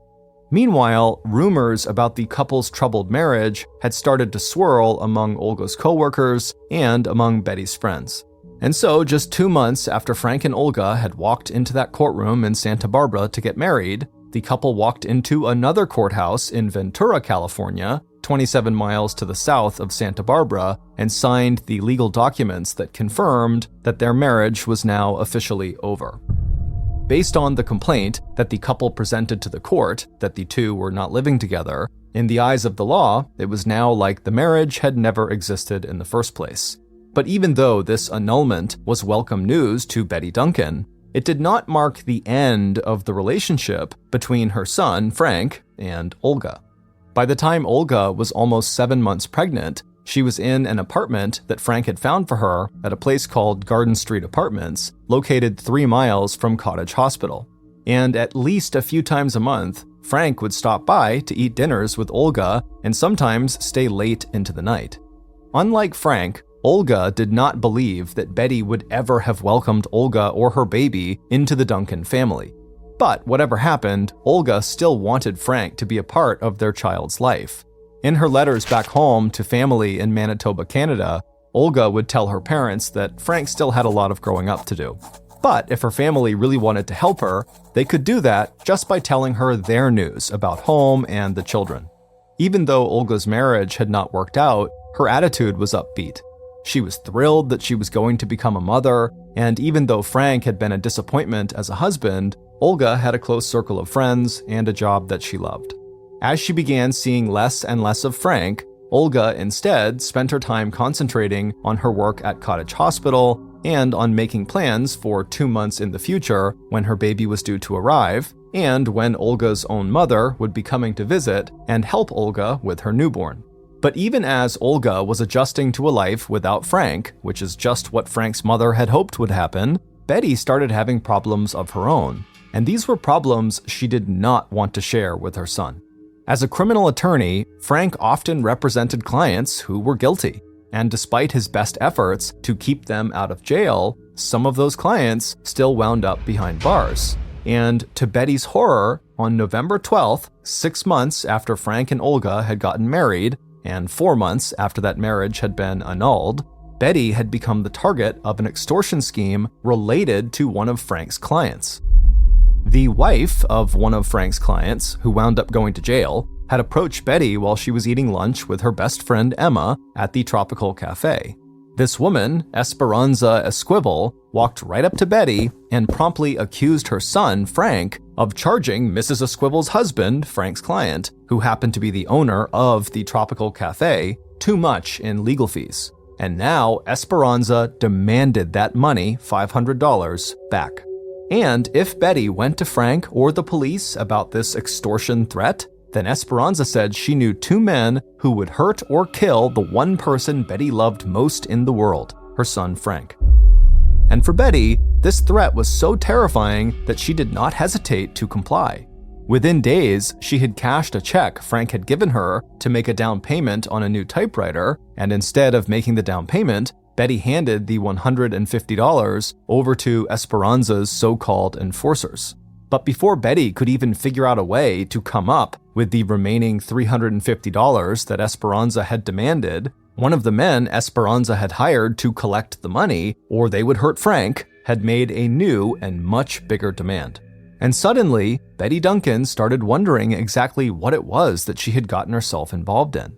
Meanwhile, rumors about the couple's troubled marriage had started to swirl among Olga's coworkers and among Betty's friends. And so, just 2 months after Frank and Olga had walked into that courtroom in Santa Barbara to get married, the couple walked into another courthouse in Ventura, California, 27 miles to the south of Santa Barbara, and signed the legal documents that confirmed that their marriage was now officially over. Based on the complaint that the couple presented to the court that the two were not living together, in the eyes of the law, it was now like the marriage had never existed in the first place. But even though this annulment was welcome news to Betty Duncan, it did not mark the end of the relationship between her son, Frank, and Olga. By the time Olga was almost 7 months pregnant, she was in an apartment that Frank had found for her at a place called Garden Street Apartments, located 3 miles from Cottage Hospital. And at least a few times a month, Frank would stop by to eat dinners with Olga and sometimes stay late into the night. Unlike Frank, Olga did not believe that Betty would ever have welcomed Olga or her baby into the Duncan family. But whatever happened, Olga still wanted Frank to be a part of their child's life. In her letters back home to family in Manitoba, Canada, Olga would tell her parents that Frank still had a lot of growing up to do. But if her family really wanted to help her, they could do that just by telling her their news about home and the children. Even though Olga's marriage had not worked out, her attitude was upbeat. She was thrilled that she was going to become a mother, and even though Frank had been a disappointment as a husband, Olga had a close circle of friends and a job that she loved. As she began seeing less and less of Frank, Olga instead spent her time concentrating on her work at Cottage Hospital and on making plans for 2 months in the future when her baby was due to arrive, and when Olga's own mother would be coming to visit and help Olga with her newborn. But even as Olga was adjusting to a life without Frank, which is just what Frank's mother had hoped would happen, Betty started having problems of her own, and these were problems she did not want to share with her son. As a criminal attorney, Frank often represented clients who were guilty, and despite his best efforts to keep them out of jail, some of those clients still wound up behind bars. And to Betty's horror, on November 12th, 6 months after Frank and Olga had gotten married, and 4 months after that marriage had been annulled, Betty had become the target of an extortion scheme related to one of Frank's clients. The wife of one of Frank's clients, who wound up going to jail, had approached Betty while she was eating lunch with her best friend Emma at the Tropical Cafe. This woman, Esperanza Esquivel, walked right up to Betty and promptly accused her son, Frank, of charging Mrs. Esquivel's husband, Frank's client, who happened to be the owner of the Tropical Cafe, too much in legal fees. And now Esperanza demanded that money, $500, back. And if Betty went to Frank or the police about this extortion threat, then Esperanza said she knew 2 men who would hurt or kill the one person Betty loved most in the world, her son Frank. And for Betty, this threat was so terrifying that she did not hesitate to comply. Within days, she had cashed a check Frank had given her to make a down payment on a new typewriter, and instead of making the down payment, Betty handed the $150 over to Esperanza's so-called enforcers. But before Betty could even figure out a way to come up with the remaining $350 that Esperanza had demanded, one of the men Esperanza had hired to collect the money, or they would hurt Frank, had made a new and much bigger demand. And suddenly, Betty Duncan started wondering exactly what it was that she had gotten herself involved in.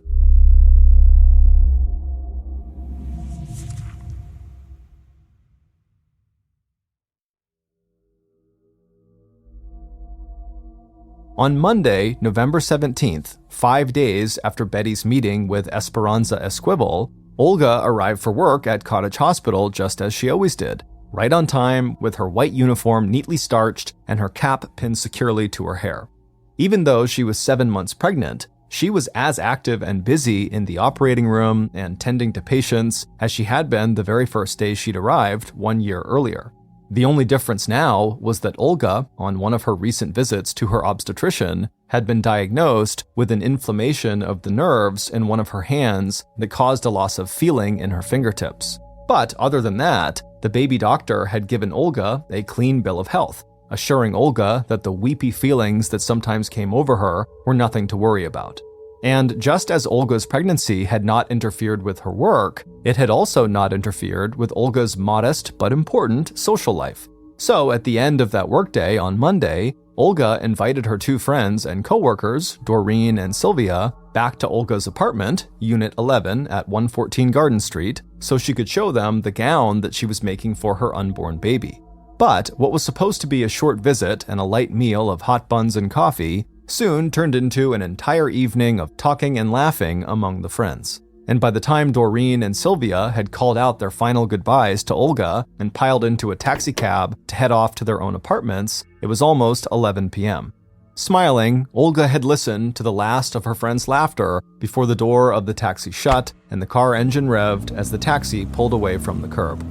On Monday, November 17th, 5 days after Betty's meeting with Esperanza Esquivel, Olga arrived for work at Cottage Hospital just as she always did, right on time with her white uniform neatly starched and her cap pinned securely to her hair. Even though she was 7 months pregnant, she was as active and busy in the operating room and tending to patients as she had been the very first day she'd arrived 1 year earlier. The only difference now was that Olga, on one of her recent visits to her obstetrician, had been diagnosed with an inflammation of the nerves in one of her hands that caused a loss of feeling in her fingertips. But other than that, the baby doctor had given Olga a clean bill of health, assuring Olga that the weepy feelings that sometimes came over her were nothing to worry about. And just as Olga's pregnancy had not interfered with her work, it had also not interfered with Olga's modest but important social life. So at the end of that workday on Monday, Olga invited her two friends and coworkers, Doreen and Sylvia, back to Olga's apartment, Unit 11 at 114 Garden Street, so she could show them the gown that she was making for her unborn baby. But what was supposed to be a short visit and a light meal of hot buns and coffee soon turned into an entire evening of talking and laughing among the friends. And by the time Doreen and Sylvia had called out their final goodbyes to Olga and piled into a taxicab to head off to their own apartments, it was almost 11 p.m. Smiling, Olga had listened to the last of her friends' laughter before the door of the taxi shut and the car engine revved as the taxi pulled away from the curb.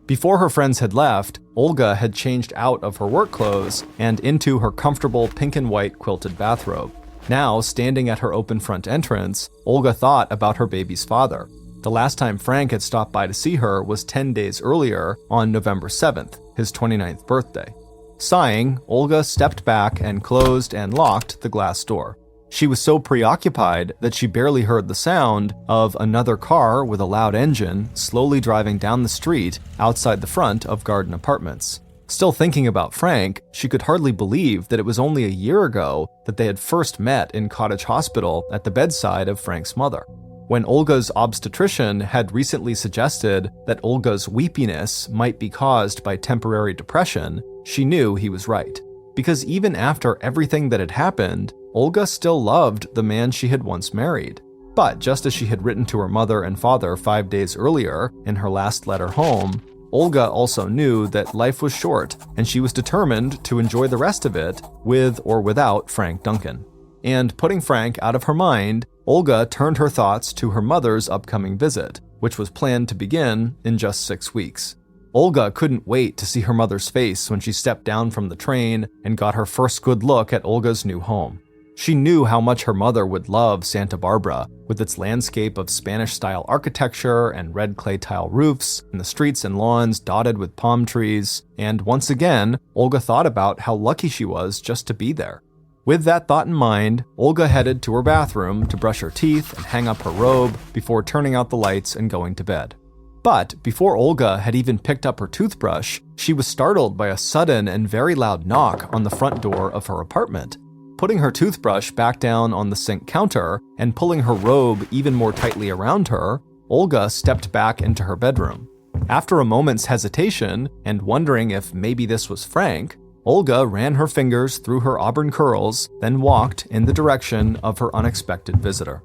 Before her friends had left, Olga had changed out of her work clothes and into her comfortable pink and white quilted bathrobe. Now, standing at her open front entrance, Olga thought about her baby's father. The last time Frank had stopped by to see her was 10 days earlier on November 7th, his 29th birthday. Sighing, Olga stepped back and closed and locked the glass door. She was so preoccupied that she barely heard the sound of another car with a loud engine slowly driving down the street outside the front of Garden Apartments. Still thinking about Frank, she could hardly believe that it was only a year ago that they had first met in Cottage Hospital at the bedside of Frank's mother. When Olga's obstetrician had recently suggested that Olga's weepiness might be caused by temporary depression, she knew he was right. Because even after everything that had happened, Olga still loved the man she had once married. But just as she had written to her mother and father 5 days earlier in her last letter home, Olga also knew that life was short, and she was determined to enjoy the rest of it with or without Frank Duncan. And putting Frank out of her mind, Olga turned her thoughts to her mother's upcoming visit, which was planned to begin in just 6 weeks. Olga couldn't wait to see her mother's face when she stepped down from the train and got her first good look at Olga's new home. She knew how much her mother would love Santa Barbara, with its landscape of Spanish-style architecture and red clay tile roofs, and the streets and lawns dotted with palm trees, and once again, Olga thought about how lucky she was just to be there. With that thought in mind, Olga headed to her bathroom to brush her teeth and hang up her robe before turning out the lights and going to bed. But before Olga had even picked up her toothbrush, she was startled by a sudden and very loud knock on the front door of her apartment. Putting her toothbrush back down on the sink counter and pulling her robe even more tightly around her, Olga stepped back into her bedroom. After a moment's hesitation and wondering if maybe this was Frank, Olga ran her fingers through her auburn curls, then walked in the direction of her unexpected visitor.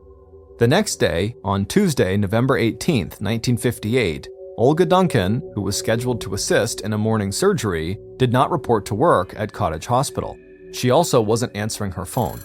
The next day, on Tuesday, November 18th, 1958, Olga Duncan, who was scheduled to assist in a morning surgery, did not report to work at Cottage Hospital. She also wasn't answering her phone.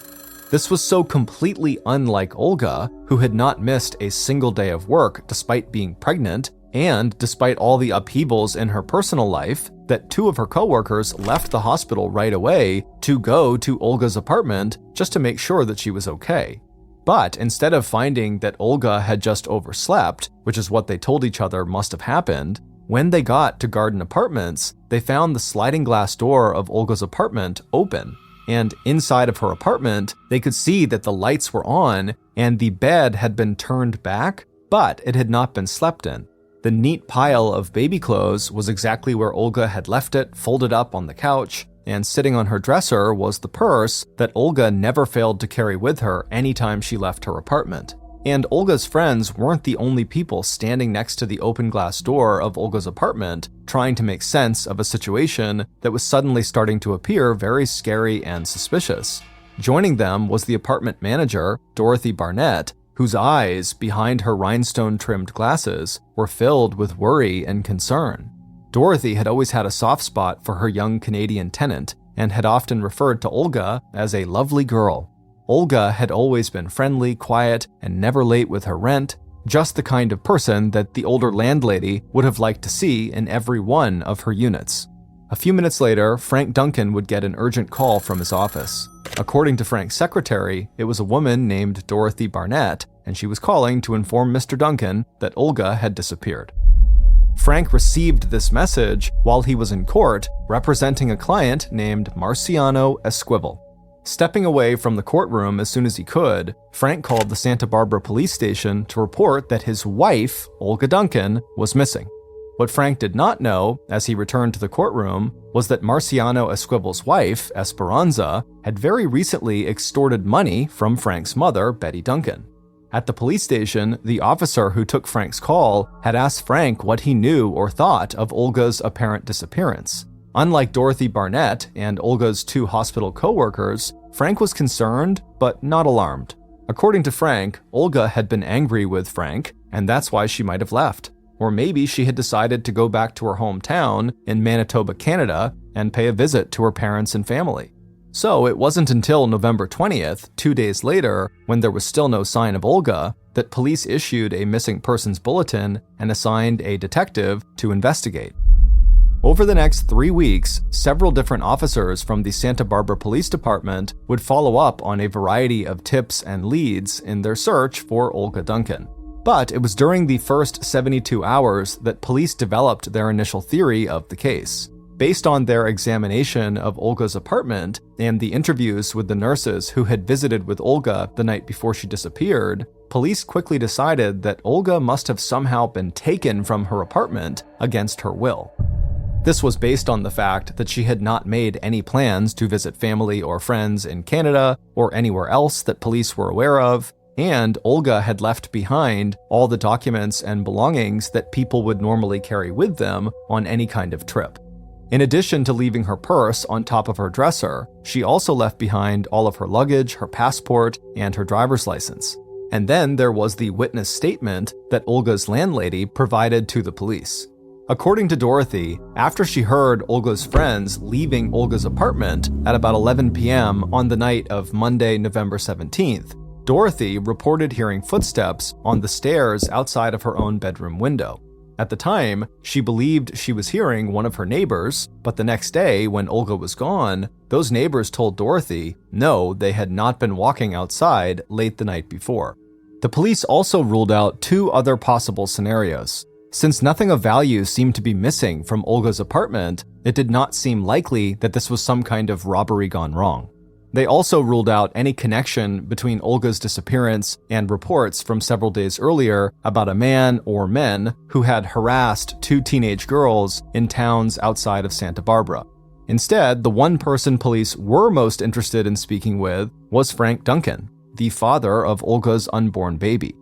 This was so completely unlike Olga, who had not missed a single day of work despite being pregnant, and despite all the upheavals in her personal life, that two of her coworkers left the hospital right away to go to Olga's apartment just to make sure that she was okay. But instead of finding that Olga had just overslept, which is what they told each other must have happened, when they got to Garden Apartments, they found the sliding glass door of Olga's apartment open. And inside of her apartment, they could see that the lights were on and the bed had been turned back, but it had not been slept in. The neat pile of baby clothes was exactly where Olga had left it, folded up on the couch, and sitting on her dresser was the purse that Olga never failed to carry with her anytime she left her apartment. And Olga's friends weren't the only people standing next to the open glass door of Olga's apartment, trying to make sense of a situation that was suddenly starting to appear very scary and suspicious. Joining them was the apartment manager, Dorothy Barnett, whose eyes, behind her rhinestone-trimmed glasses, were filled with worry and concern. Dorothy had always had a soft spot for her young Canadian tenant and had often referred to Olga as a lovely girl. Olga had always been friendly, quiet, and never late with her rent, just the kind of person that the older landlady would have liked to see in every one of her units. A few minutes later, Frank Duncan would get an urgent call from his office. According to Frank's secretary, it was a woman named Dorothy Barnett, and she was calling to inform Mr. Duncan that Olga had disappeared. Frank received this message while he was in court, representing a client named Marciano Esquivel. Stepping away from the courtroom as soon as he could, Frank called the Santa Barbara police station to report that his wife, Olga Duncan, was missing. What Frank did not know, as he returned to the courtroom, was that Marciano Esquivel's wife, Esperanza, had very recently extorted money from Frank's mother, Betty Duncan. At the police station, the officer who took Frank's call had asked Frank what he knew or thought of Olga's apparent disappearance. Unlike Dorothy Barnett and Olga's 2 hospital co-workers, Frank was concerned, but not alarmed. According to Frank, Olga had been angry with Frank, and that's why she might have left. Or maybe she had decided to go back to her hometown in Manitoba, Canada, and pay a visit to her parents and family. So it wasn't until November 20th, 2 days later, when there was still no sign of Olga, that police issued a missing persons bulletin and assigned a detective to investigate. Over the next 3 weeks, several different officers from the Santa Barbara Police Department would follow up on a variety of tips and leads in their search for Olga Duncan. But it was during the first 72 hours that police developed their initial theory of the case. Based on their examination of Olga's apartment and the interviews with the nurses who had visited with Olga the night before she disappeared, police quickly decided that Olga must have somehow been taken from her apartment against her will. This was based on the fact that she had not made any plans to visit family or friends in Canada or anywhere else that police were aware of, and Olga had left behind all the documents and belongings that people would normally carry with them on any kind of trip. In addition to leaving her purse on top of her dresser, she also left behind all of her luggage, her passport, and her driver's license. And then there was the witness statement that Olga's landlady provided to the police. According to Dorothy, after she heard Olga's friends leaving Olga's apartment at about 11 p.m. on the night of Monday, November 17th, Dorothy reported hearing footsteps on the stairs outside of her own bedroom window. At the time, she believed she was hearing one of her neighbors, but the next day, when Olga was gone, those neighbors told Dorothy no, they had not been walking outside late the night before. The police also ruled out 2 other possible scenarios. Since nothing of value seemed to be missing from Olga's apartment, it did not seem likely that this was some kind of robbery gone wrong. They also ruled out any connection between Olga's disappearance and reports from several days earlier about a man or men who had harassed 2 teenage girls in towns outside of Santa Barbara. Instead, the one person police were most interested in speaking with was Frank Duncan, the father of Olga's unborn baby.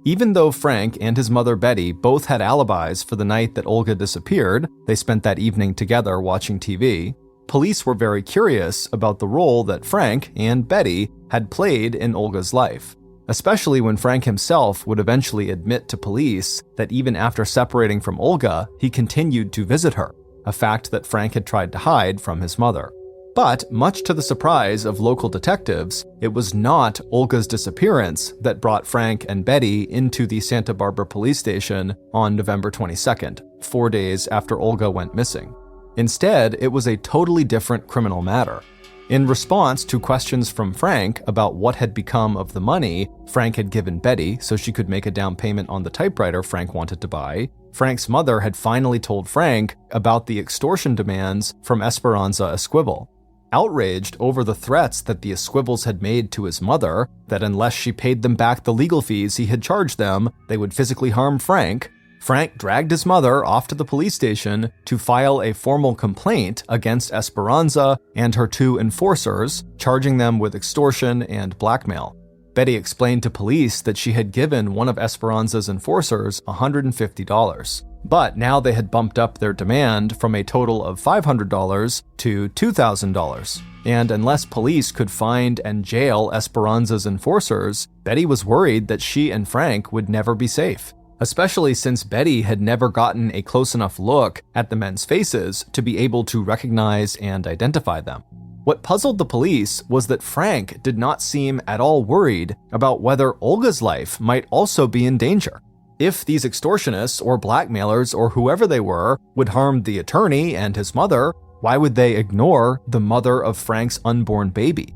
Even though Frank and his mother Betty both had alibis for the night that Olga disappeared, they spent that evening together watching TV, police were very curious about the role that Frank and Betty had played in Olga's life, especially when Frank himself would eventually admit to police that even after separating from Olga, he continued to visit her, a fact that Frank had tried to hide from his mother. But much to the surprise of local detectives, it was not Olga's disappearance that brought Frank and Betty into the Santa Barbara police station on November 22nd, 4 days after Olga went missing. Instead, it was a totally different criminal matter. In response to questions from Frank about what had become of the money Frank had given Betty so she could make a down payment on the typewriter Frank wanted to buy, Frank's mother had finally told Frank about the extortion demands from Esperanza Esquivel. Outraged over the threats that the Esquivels had made to his mother, that unless she paid them back the legal fees he had charged them, they would physically harm Frank, Frank dragged his mother off to the police station to file a formal complaint against Esperanza and her 2 enforcers, charging them with extortion and blackmail. Betty explained to police that she had given one of Esperanza's enforcers $150, but now they had bumped up their demand from a total of $500 to $2,000. And unless police could find and jail Esperanza's enforcers, Betty was worried that she and Frank would never be safe, especially since Betty had never gotten a close enough look at the men's faces to be able to recognize and identify them. What puzzled the police was that Frank did not seem at all worried about whether Olga's life might also be in danger. If these extortionists or blackmailers or whoever they were would harm the attorney and his mother, why would they ignore the mother of Frank's unborn baby?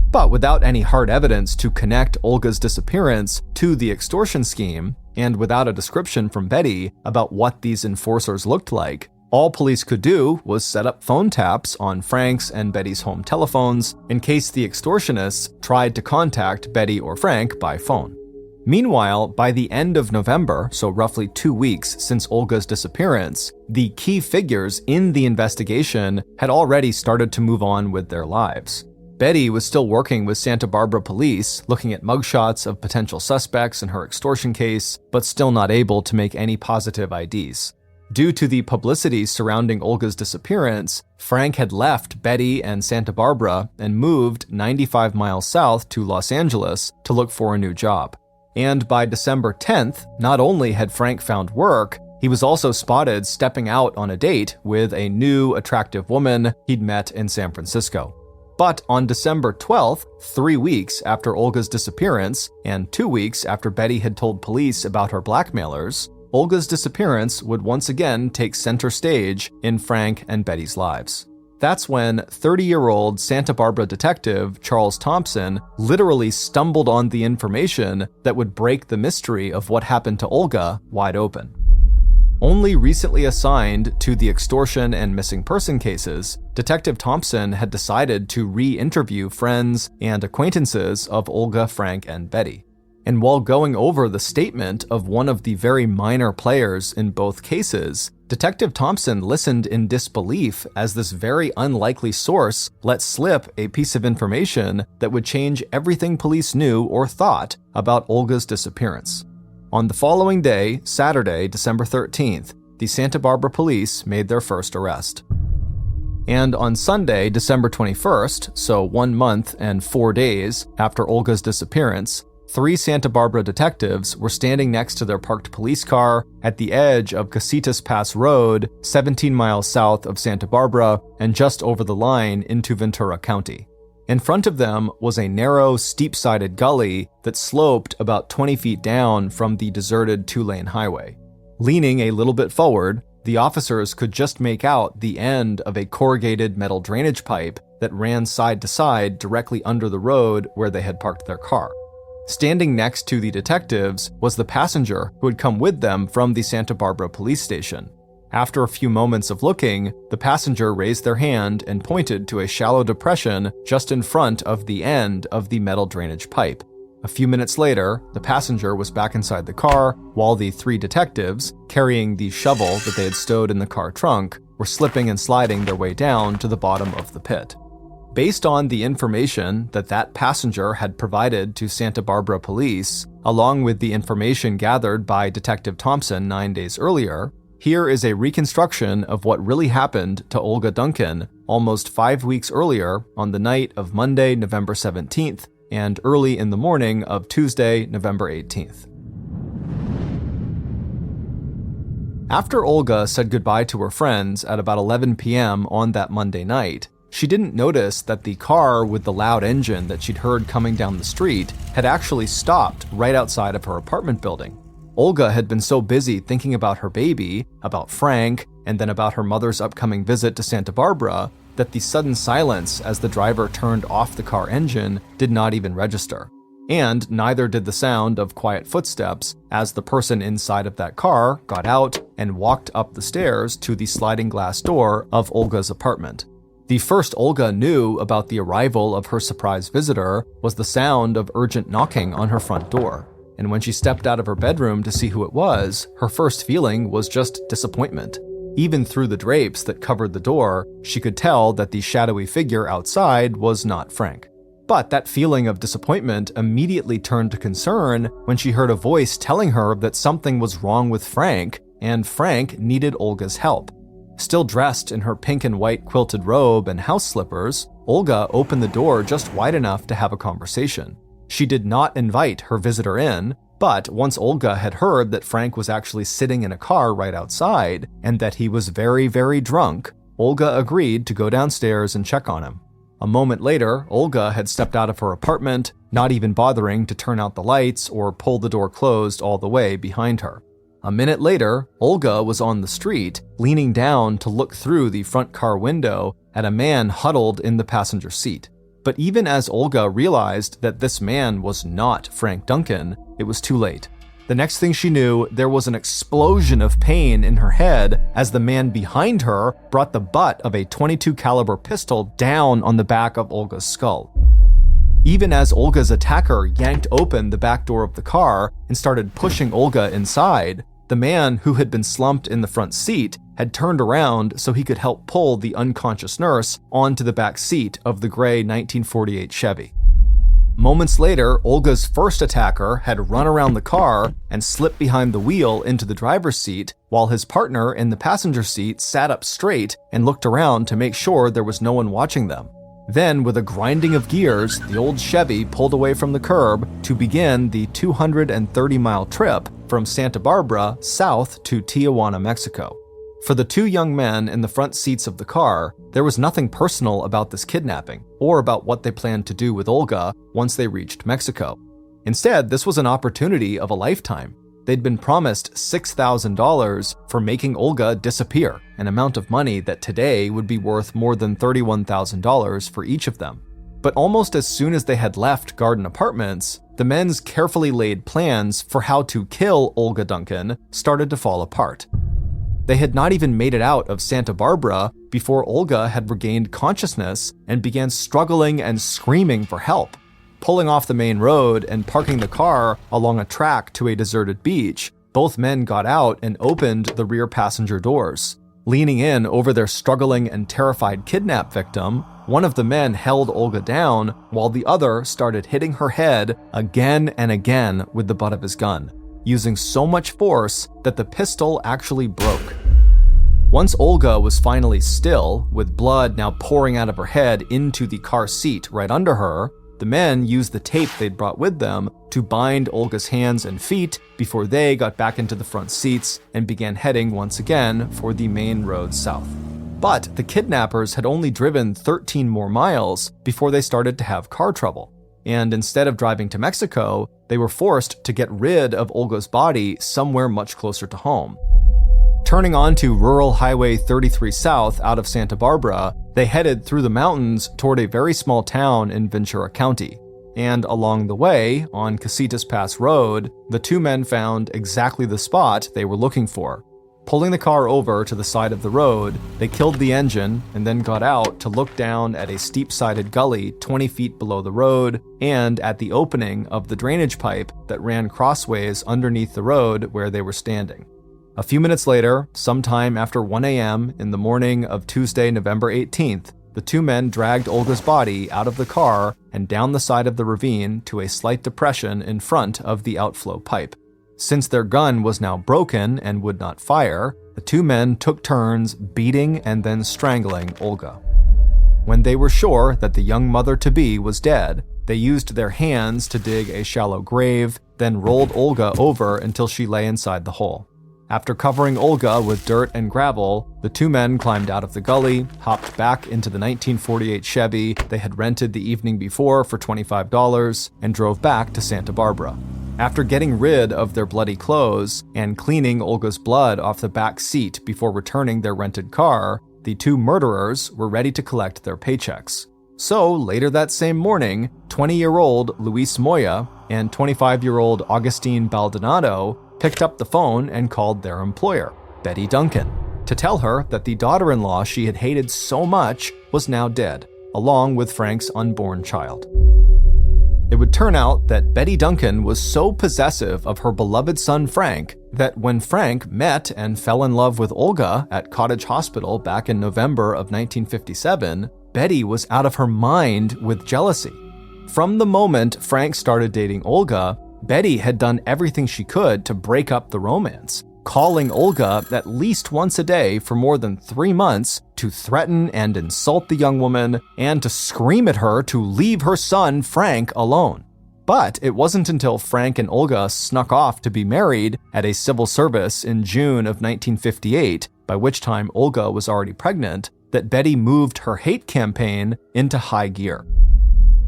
But without any hard evidence to connect Olga's disappearance to the extortion scheme, and without a description from Betty about what these enforcers looked like, all police could do was set up phone taps on Frank's and Betty's home telephones in case the extortionists tried to contact Betty or Frank by phone. Meanwhile, by the end of November, so roughly 2 weeks since Olga's disappearance, the key figures in the investigation had already started to move on with their lives. Betty was still working with Santa Barbara police, looking at mugshots of potential suspects in her extortion case, but still not able to make any positive IDs. Due to the publicity surrounding Olga's disappearance, Frank had left Betty and Santa Barbara and moved 95 miles south to Los Angeles to look for a new job. And by December 10th, not only had Frank found work, he was also spotted stepping out on a date with a new, attractive woman he'd met in San Francisco. But on December 12th, 3 weeks after Olga's disappearance, and 2 weeks after Betty had told police about her blackmailers, Olga's disappearance would once again take center stage in Frank and Betty's lives. That's when 30-year-old Santa Barbara detective Charles Thompson literally stumbled on the information that would break the mystery of what happened to Olga wide open. Only recently assigned to the extortion and missing person cases, Detective Thompson had decided to re-interview friends and acquaintances of Olga, Frank, and Betty. And while going over the statement of one of the very minor players in both cases, Detective Thompson listened in disbelief as this very unlikely source let slip a piece of information that would change everything police knew or thought about Olga's disappearance. On the following day, Saturday, December 13th, the Santa Barbara police made their first arrest. And on Sunday, December 21st, so 1 month and 4 days after Olga's disappearance, 3 Santa Barbara detectives were standing next to their parked police car at the edge of Casitas Pass Road, 17 miles south of Santa Barbara and just over the line into Ventura County. In front of them was a narrow, steep-sided gully that sloped about 20 feet down from the deserted 2-lane highway. Leaning a little bit forward, the officers could just make out the end of a corrugated metal drainage pipe that ran side to side directly under the road where they had parked their car. Standing next to the detectives was the passenger who had come with them from the Santa Barbara police station. After a few moments of looking, the passenger raised their hand and pointed to a shallow depression just in front of the end of the metal drainage pipe. A few minutes later, the passenger was back inside the car, while the 3 detectives, carrying the shovel that they had stowed in the car trunk, were slipping and sliding their way down to the bottom of the pit. Based on the information that passenger had provided to Santa Barbara police, along with the information gathered by Detective Thompson 9 days earlier, here is a reconstruction of what really happened to Olga Duncan almost 5 weeks earlier on the night of Monday, November 17th, and early in the morning of Tuesday, November 18th. After Olga said goodbye to her friends at about 11 p.m. on that Monday night, she didn't notice that the car with the loud engine that she'd heard coming down the street had actually stopped right outside of her apartment building. Olga had been so busy thinking about her baby, about Frank, and then about her mother's upcoming visit to Santa Barbara that the sudden silence as the driver turned off the car engine did not even register. And neither did the sound of quiet footsteps as the person inside of that car got out and walked up the stairs to the sliding glass door of Olga's apartment. The first Olga knew about the arrival of her surprise visitor was the sound of urgent knocking on her front door. And when she stepped out of her bedroom to see who it was, her first feeling was just disappointment. Even through the drapes that covered the door, she could tell that the shadowy figure outside was not Frank. But that feeling of disappointment immediately turned to concern when she heard a voice telling her that something was wrong with Frank, and Frank needed Olga's help. Still dressed in her pink and white quilted robe and house slippers, Olga opened the door just wide enough to have a conversation. She did not invite her visitor in, but once Olga had heard that Frank was actually sitting in a car right outside and that he was very, very drunk, Olga agreed to go downstairs and check on him. A moment later, Olga had stepped out of her apartment, not even bothering to turn out the lights or pull the door closed all the way behind her. A minute later, Olga was on the street, leaning down to look through the front car window at a man huddled in the passenger seat. But even as Olga realized that this man was not Frank Duncan, it was too late. The next thing she knew, there was an explosion of pain in her head as the man behind her brought the butt of a .22 caliber pistol down on the back of Olga's skull. Even as Olga's attacker yanked open the back door of the car and started pushing Olga inside, the man who had been slumped in the front seat had turned around so he could help pull the unconscious nurse onto the back seat of the gray 1948 Chevy. Moments later, Olga's first attacker had run around the car and slipped behind the wheel into the driver's seat, while his partner in the passenger seat sat up straight and looked around to make sure there was no one watching them. Then, with a grinding of gears, the old Chevy pulled away from the curb to begin the 230-mile trip from Santa Barbara south to Tijuana, Mexico. For the two young men in the front seats of the car, there was nothing personal about this kidnapping or about what they planned to do with Olga once they reached Mexico. Instead, this was an opportunity of a lifetime. They'd been promised $6,000 for making Olga disappear, an amount of money that today would be worth more than $31,000 for each of them. But almost as soon as they had left Garden Apartments, the men's carefully laid plans for how to kill Olga Duncan started to fall apart. They had not even made it out of Santa Barbara before Olga had regained consciousness and began struggling and screaming for help. Pulling off the main road and parking the car along a track to a deserted beach, both men got out and opened the rear passenger doors. Leaning in over their struggling and terrified kidnap victim, one of the men held Olga down while the other started hitting her head again and again with the butt of his gun, using so much force that the pistol actually broke. Once Olga was finally still, with blood now pouring out of her head into the car seat right under her, the men used the tape they'd brought with them to bind Olga's hands and feet before they got back into the front seats and began heading once again for the main road south. But the kidnappers had only driven 13 more miles before they started to have car trouble. And instead of driving to Mexico, they were forced to get rid of Olga's body somewhere much closer to home. Turning onto rural Highway 33 South out of Santa Barbara, they headed through the mountains toward a very small town in Ventura County. And along the way, on Casitas Pass Road, the two men found exactly the spot they were looking for. Pulling the car over to the side of the road, they killed the engine and then got out to look down at a steep-sided gully 20 feet below the road and at the opening of the drainage pipe that ran crossways underneath the road where they were standing. A few minutes later, sometime after 1 a.m. in the morning of Tuesday, November 18th, the two men dragged Olga's body out of the car and down the side of the ravine to a slight depression in front of the outflow pipe. Since their gun was now broken and would not fire, the two men took turns beating and then strangling Olga. When they were sure that the young mother-to-be was dead, they used their hands to dig a shallow grave, then rolled Olga over until she lay inside the hole. After covering Olga with dirt and gravel, the two men climbed out of the gully, hopped back into the 1948 Chevy they had rented the evening before for $25, and drove back to Santa Barbara. After getting rid of their bloody clothes and cleaning Olga's blood off the back seat before returning their rented car, the two murderers were ready to collect their paychecks. So, later that same morning, 20-year-old Luis Moya and 25-year-old Augustine Baldonado picked up the phone and called their employer, Betty Duncan, to tell her that the daughter-in-law she had hated so much was now dead, along with Frank's unborn child. It would turn out that Betty Duncan was so possessive of her beloved son Frank that when Frank met and fell in love with Olga at Cottage Hospital back in November of 1957, Betty was out of her mind with jealousy. From the moment Frank started dating Olga, Betty had done everything she could to break up the romance, calling Olga at least once a day for more than 3 months to threaten and insult the young woman and to scream at her to leave her son Frank alone. But it wasn't until Frank and Olga snuck off to be married at a civil service in June of 1958, by which time Olga was already pregnant, that Betty moved her hate campaign into high gear.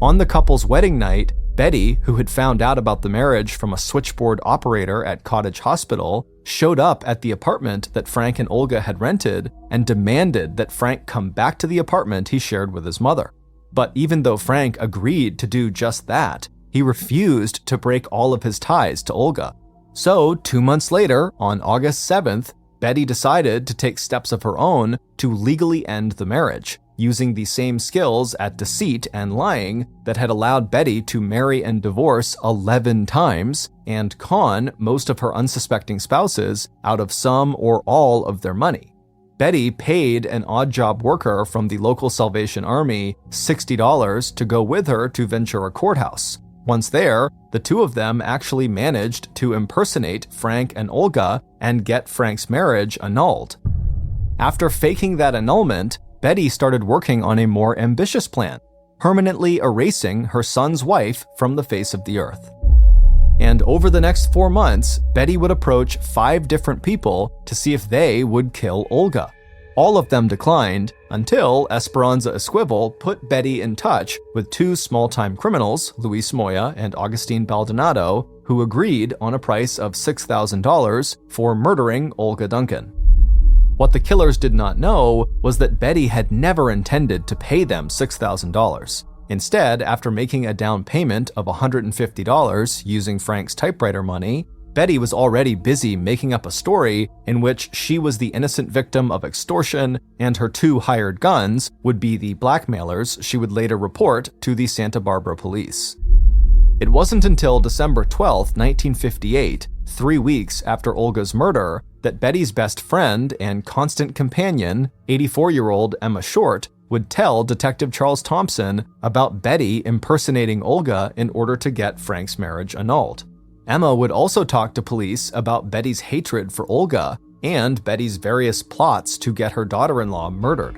On the couple's wedding night, Betty, who had found out about the marriage from a switchboard operator at Cottage Hospital, showed up at the apartment that Frank and Olga had rented and demanded that Frank come back to the apartment he shared with his mother. But even though Frank agreed to do just that, he refused to break all of his ties to Olga. So, 2 months later, on August 7th, Betty decided to take steps of her own to legally end the marriage. using the same skills at deceit and lying that had allowed Betty to marry and divorce 11 times and con most of her unsuspecting spouses out of some or all of their money. Betty paid an odd-job worker from the local Salvation Army $60 to go with her to Ventura Courthouse. Once there, the two of them actually managed to impersonate Frank and Olga and get Frank's marriage annulled. After faking that annulment, Betty started working on a more ambitious plan, permanently erasing her son's wife from the face of the earth. And over the next 4 months, Betty would approach 5 different people to see if they would kill Olga. All of them declined until Esperanza Esquivel put Betty in touch with 2 small-time criminals, Luis Moya and Agustin Baldonado, who agreed on a price of $6,000 for murdering Olga Duncan. What the killers did not know was that Betty had never intended to pay them $6,000. Instead, after making a down payment of $150 using Frank's typewriter money, Betty was already busy making up a story in which she was the innocent victim of extortion and her 2 hired guns would be the blackmailers she would later report to the Santa Barbara police. It wasn't until December 12, 1958, 3 weeks after Olga's murder, that Betty's best friend and constant companion, 84-year-old Emma Short, would tell Detective Charles Thompson about Betty impersonating Olga in order to get Frank's marriage annulled. Emma would also talk to police about Betty's hatred for Olga and Betty's various plots to get her daughter-in-law murdered.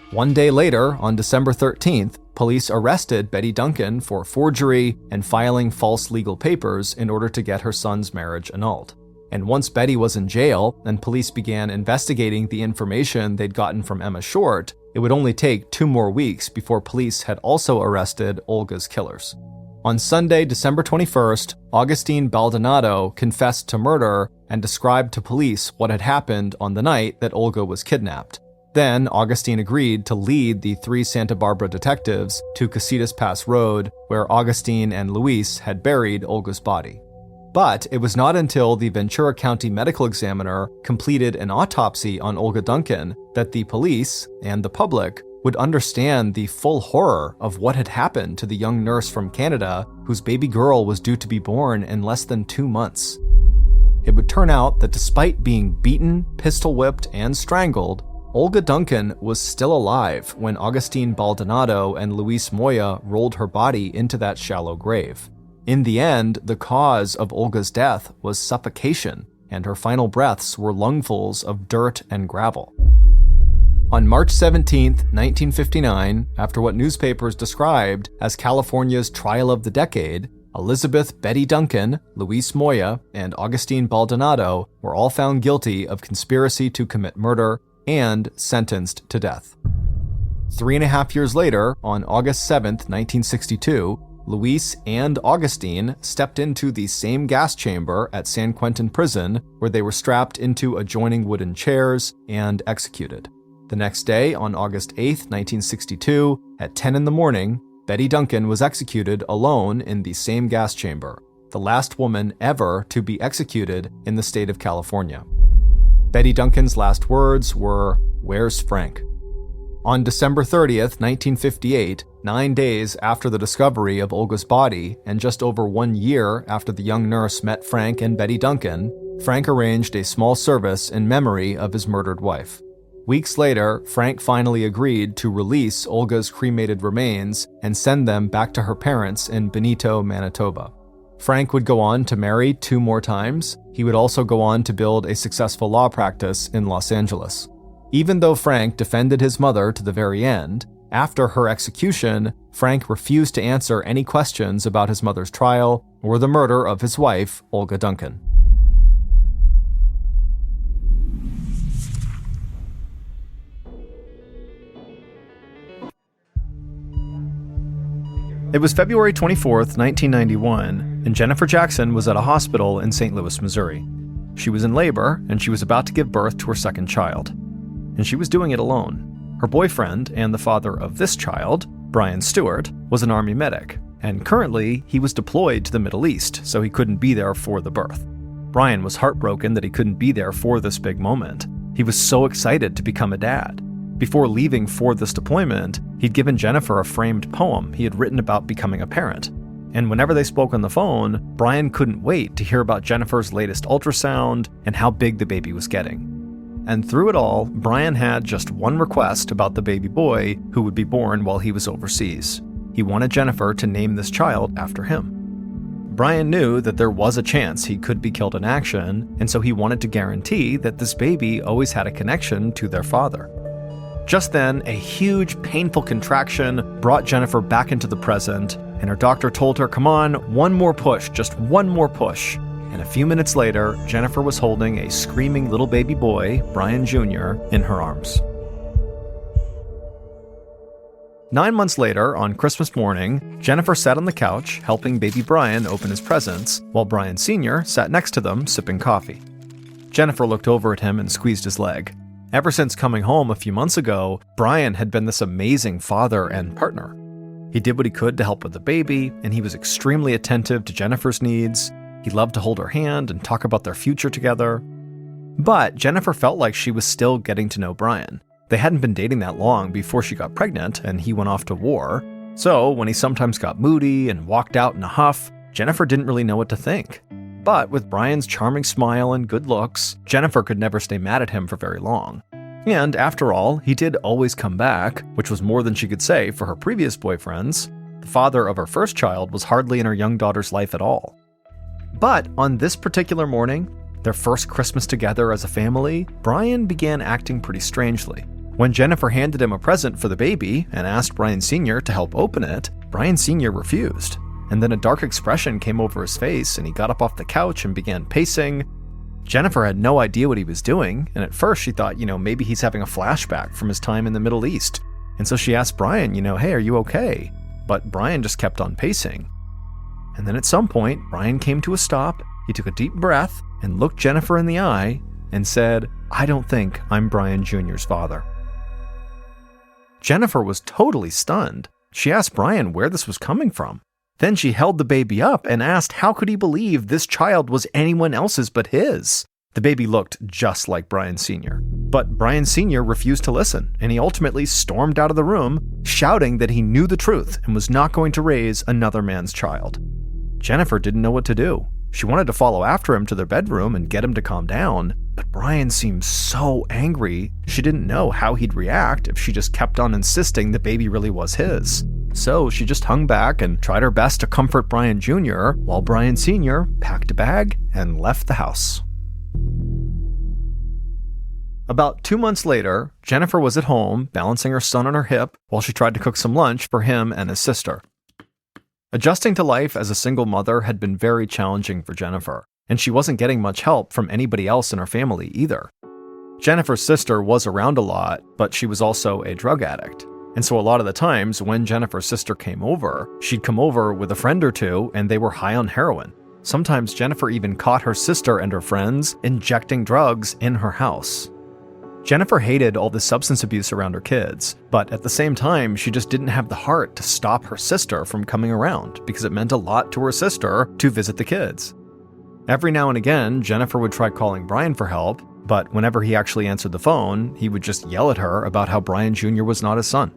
One day later, on December 13th, police arrested Betty Duncan for forgery and filing false legal papers in order to get her son's marriage annulled. And once Betty was in jail and police began investigating the information they'd gotten from Emma Short, it would only take 2 more weeks before police had also arrested Olga's killers. On Sunday, December 21st, Agustin Baldonado confessed to murder and described to police what had happened on the night that Olga was kidnapped. Then, Agustin agreed to lead the 3 Santa Barbara detectives to Casitas Pass Road, where Agustin and Luis had buried Olga's body. But it was not until the Ventura County medical examiner completed an autopsy on Olga Duncan that the police and the public would understand the full horror of what had happened to the young nurse from Canada whose baby girl was due to be born in less than 2 months. It would turn out that despite being beaten, pistol-whipped, and strangled, Olga Duncan was still alive when Agustin Baldonado and Luis Moya rolled her body into that shallow grave. In the end, the cause of Olga's death was suffocation, and her final breaths were lungfuls of dirt and gravel. On March 17, 1959, after what newspapers described as California's trial of the decade, Elizabeth Betty Duncan, Luis Moya, and Agustin Baldonado were all found guilty of conspiracy to commit murder and sentenced to death. 3.5 years later, on August 7, 1962, Luis and Agustin stepped into the same gas chamber at San Quentin Prison, where they were strapped into adjoining wooden chairs and executed. The next day, on August 8, 1962, at 10 in the morning, Betty Duncan was executed alone in the same gas chamber, the last woman ever to be executed in the state of California. Betty Duncan's last words were, "Where's Frank?" On December 30th, 1958, 9 days after the discovery of Olga's body and just over 1 year after the young nurse met Frank and Betty Duncan, Frank arranged a small service in memory of his murdered wife. Weeks later, Frank finally agreed to release Olga's cremated remains and send them back to her parents in Benito, Manitoba. Frank would go on to marry 2 more times. He would also go on to build a successful law practice in Los Angeles. Even though Frank defended his mother to the very end, after her execution, Frank refused to answer any questions about his mother's trial or the murder of his wife, Olga Duncan. It was February 24th, 1991, and Jennifer Jackson was at a hospital in St. Louis, Missouri. She was in labor, and she was about to give birth to her second child. And she was doing it alone. Her boyfriend and the father of this child, Brian Stewart, was an Army medic, and currently he was deployed to the Middle East, so he couldn't be there for the birth. Brian was heartbroken that he couldn't be there for this big moment. He was so excited to become a dad. Before leaving for this deployment, he'd given Jennifer a framed poem he had written about becoming a parent. And whenever they spoke on the phone, Brian couldn't wait to hear about Jennifer's latest ultrasound and how big the baby was getting. And through it all, Brian had just one request about the baby boy who would be born while he was overseas. He wanted Jennifer to name this child after him. Brian knew that there was a chance he could be killed in action, and so he wanted to guarantee that this baby always had a connection to their father. Just then, a huge, painful contraction brought Jennifer back into the present, and her doctor told her, "Come on, one more push, just one more push." And a few minutes later, Jennifer was holding a screaming little baby boy, Brian Jr., in her arms. 9 months later, on Christmas morning, Jennifer sat on the couch helping baby Brian open his presents, while Brian Sr. sat next to them sipping coffee. Jennifer looked over at him and squeezed his leg. Ever since coming home a few months ago, Brian had been this amazing father and partner. He did what he could to help with the baby, and he was extremely attentive to Jennifer's needs. He loved to hold her hand and talk about their future together. But Jennifer felt like she was still getting to know Brian. They hadn't been dating that long before she got pregnant and he went off to war. So when he sometimes got moody and walked out in a huff, Jennifer didn't really know what to think. But with Brian's charming smile and good looks, Jennifer could never stay mad at him for very long. And after all, he did always come back, which was more than she could say for her previous boyfriends. The father of her first child was hardly in her young daughter's life at all. But on this particular morning, their first Christmas together as a family, Brian began acting pretty strangely. When Jennifer handed him a present for the baby and asked Brian Sr. to help open it, Brian Sr. refused. And then a dark expression came over his face and he got up off the couch and began pacing. Jennifer had no idea what he was doing, and at first she thought, maybe he's having a flashback from his time in the Middle East. And so she asked Brian, hey, are you okay? But Brian just kept on pacing. And then at some point, Brian came to a stop, he took a deep breath and looked Jennifer in the eye and said, "I don't think I'm Brian Jr.'s father." Jennifer was totally stunned. She asked Brian where this was coming from. Then she held the baby up and asked how could he believe this child was anyone else's but his. The baby looked just like Brian Sr. But Brian Sr. refused to listen, and he ultimately stormed out of the room, shouting that he knew the truth and was not going to raise another man's child. Jennifer didn't know what to do. She wanted to follow after him to their bedroom and get him to calm down, but Brian seemed so angry, she didn't know how he'd react if she just kept on insisting the baby really was his. So she just hung back and tried her best to comfort Brian Jr., while Brian Sr. packed a bag and left the house. About 2 months later, Jennifer was at home, balancing her son on her hip while she tried to cook some lunch for him and his sister. Adjusting to life as a single mother had been very challenging for Jennifer, and she wasn't getting much help from anybody else in her family either. Jennifer's sister was around a lot, but she was also a drug addict. And so a lot of the times when Jennifer's sister came over, she'd come over with a friend or two and they were high on heroin. Sometimes Jennifer even caught her sister and her friends injecting drugs in her house. Jennifer hated all the substance abuse around her kids, but at the same time, she just didn't have the heart to stop her sister from coming around because it meant a lot to her sister to visit the kids. Every now and again, Jennifer would try calling Brian for help, but whenever he actually answered the phone, he would just yell at her about how Brian Jr. was not his son.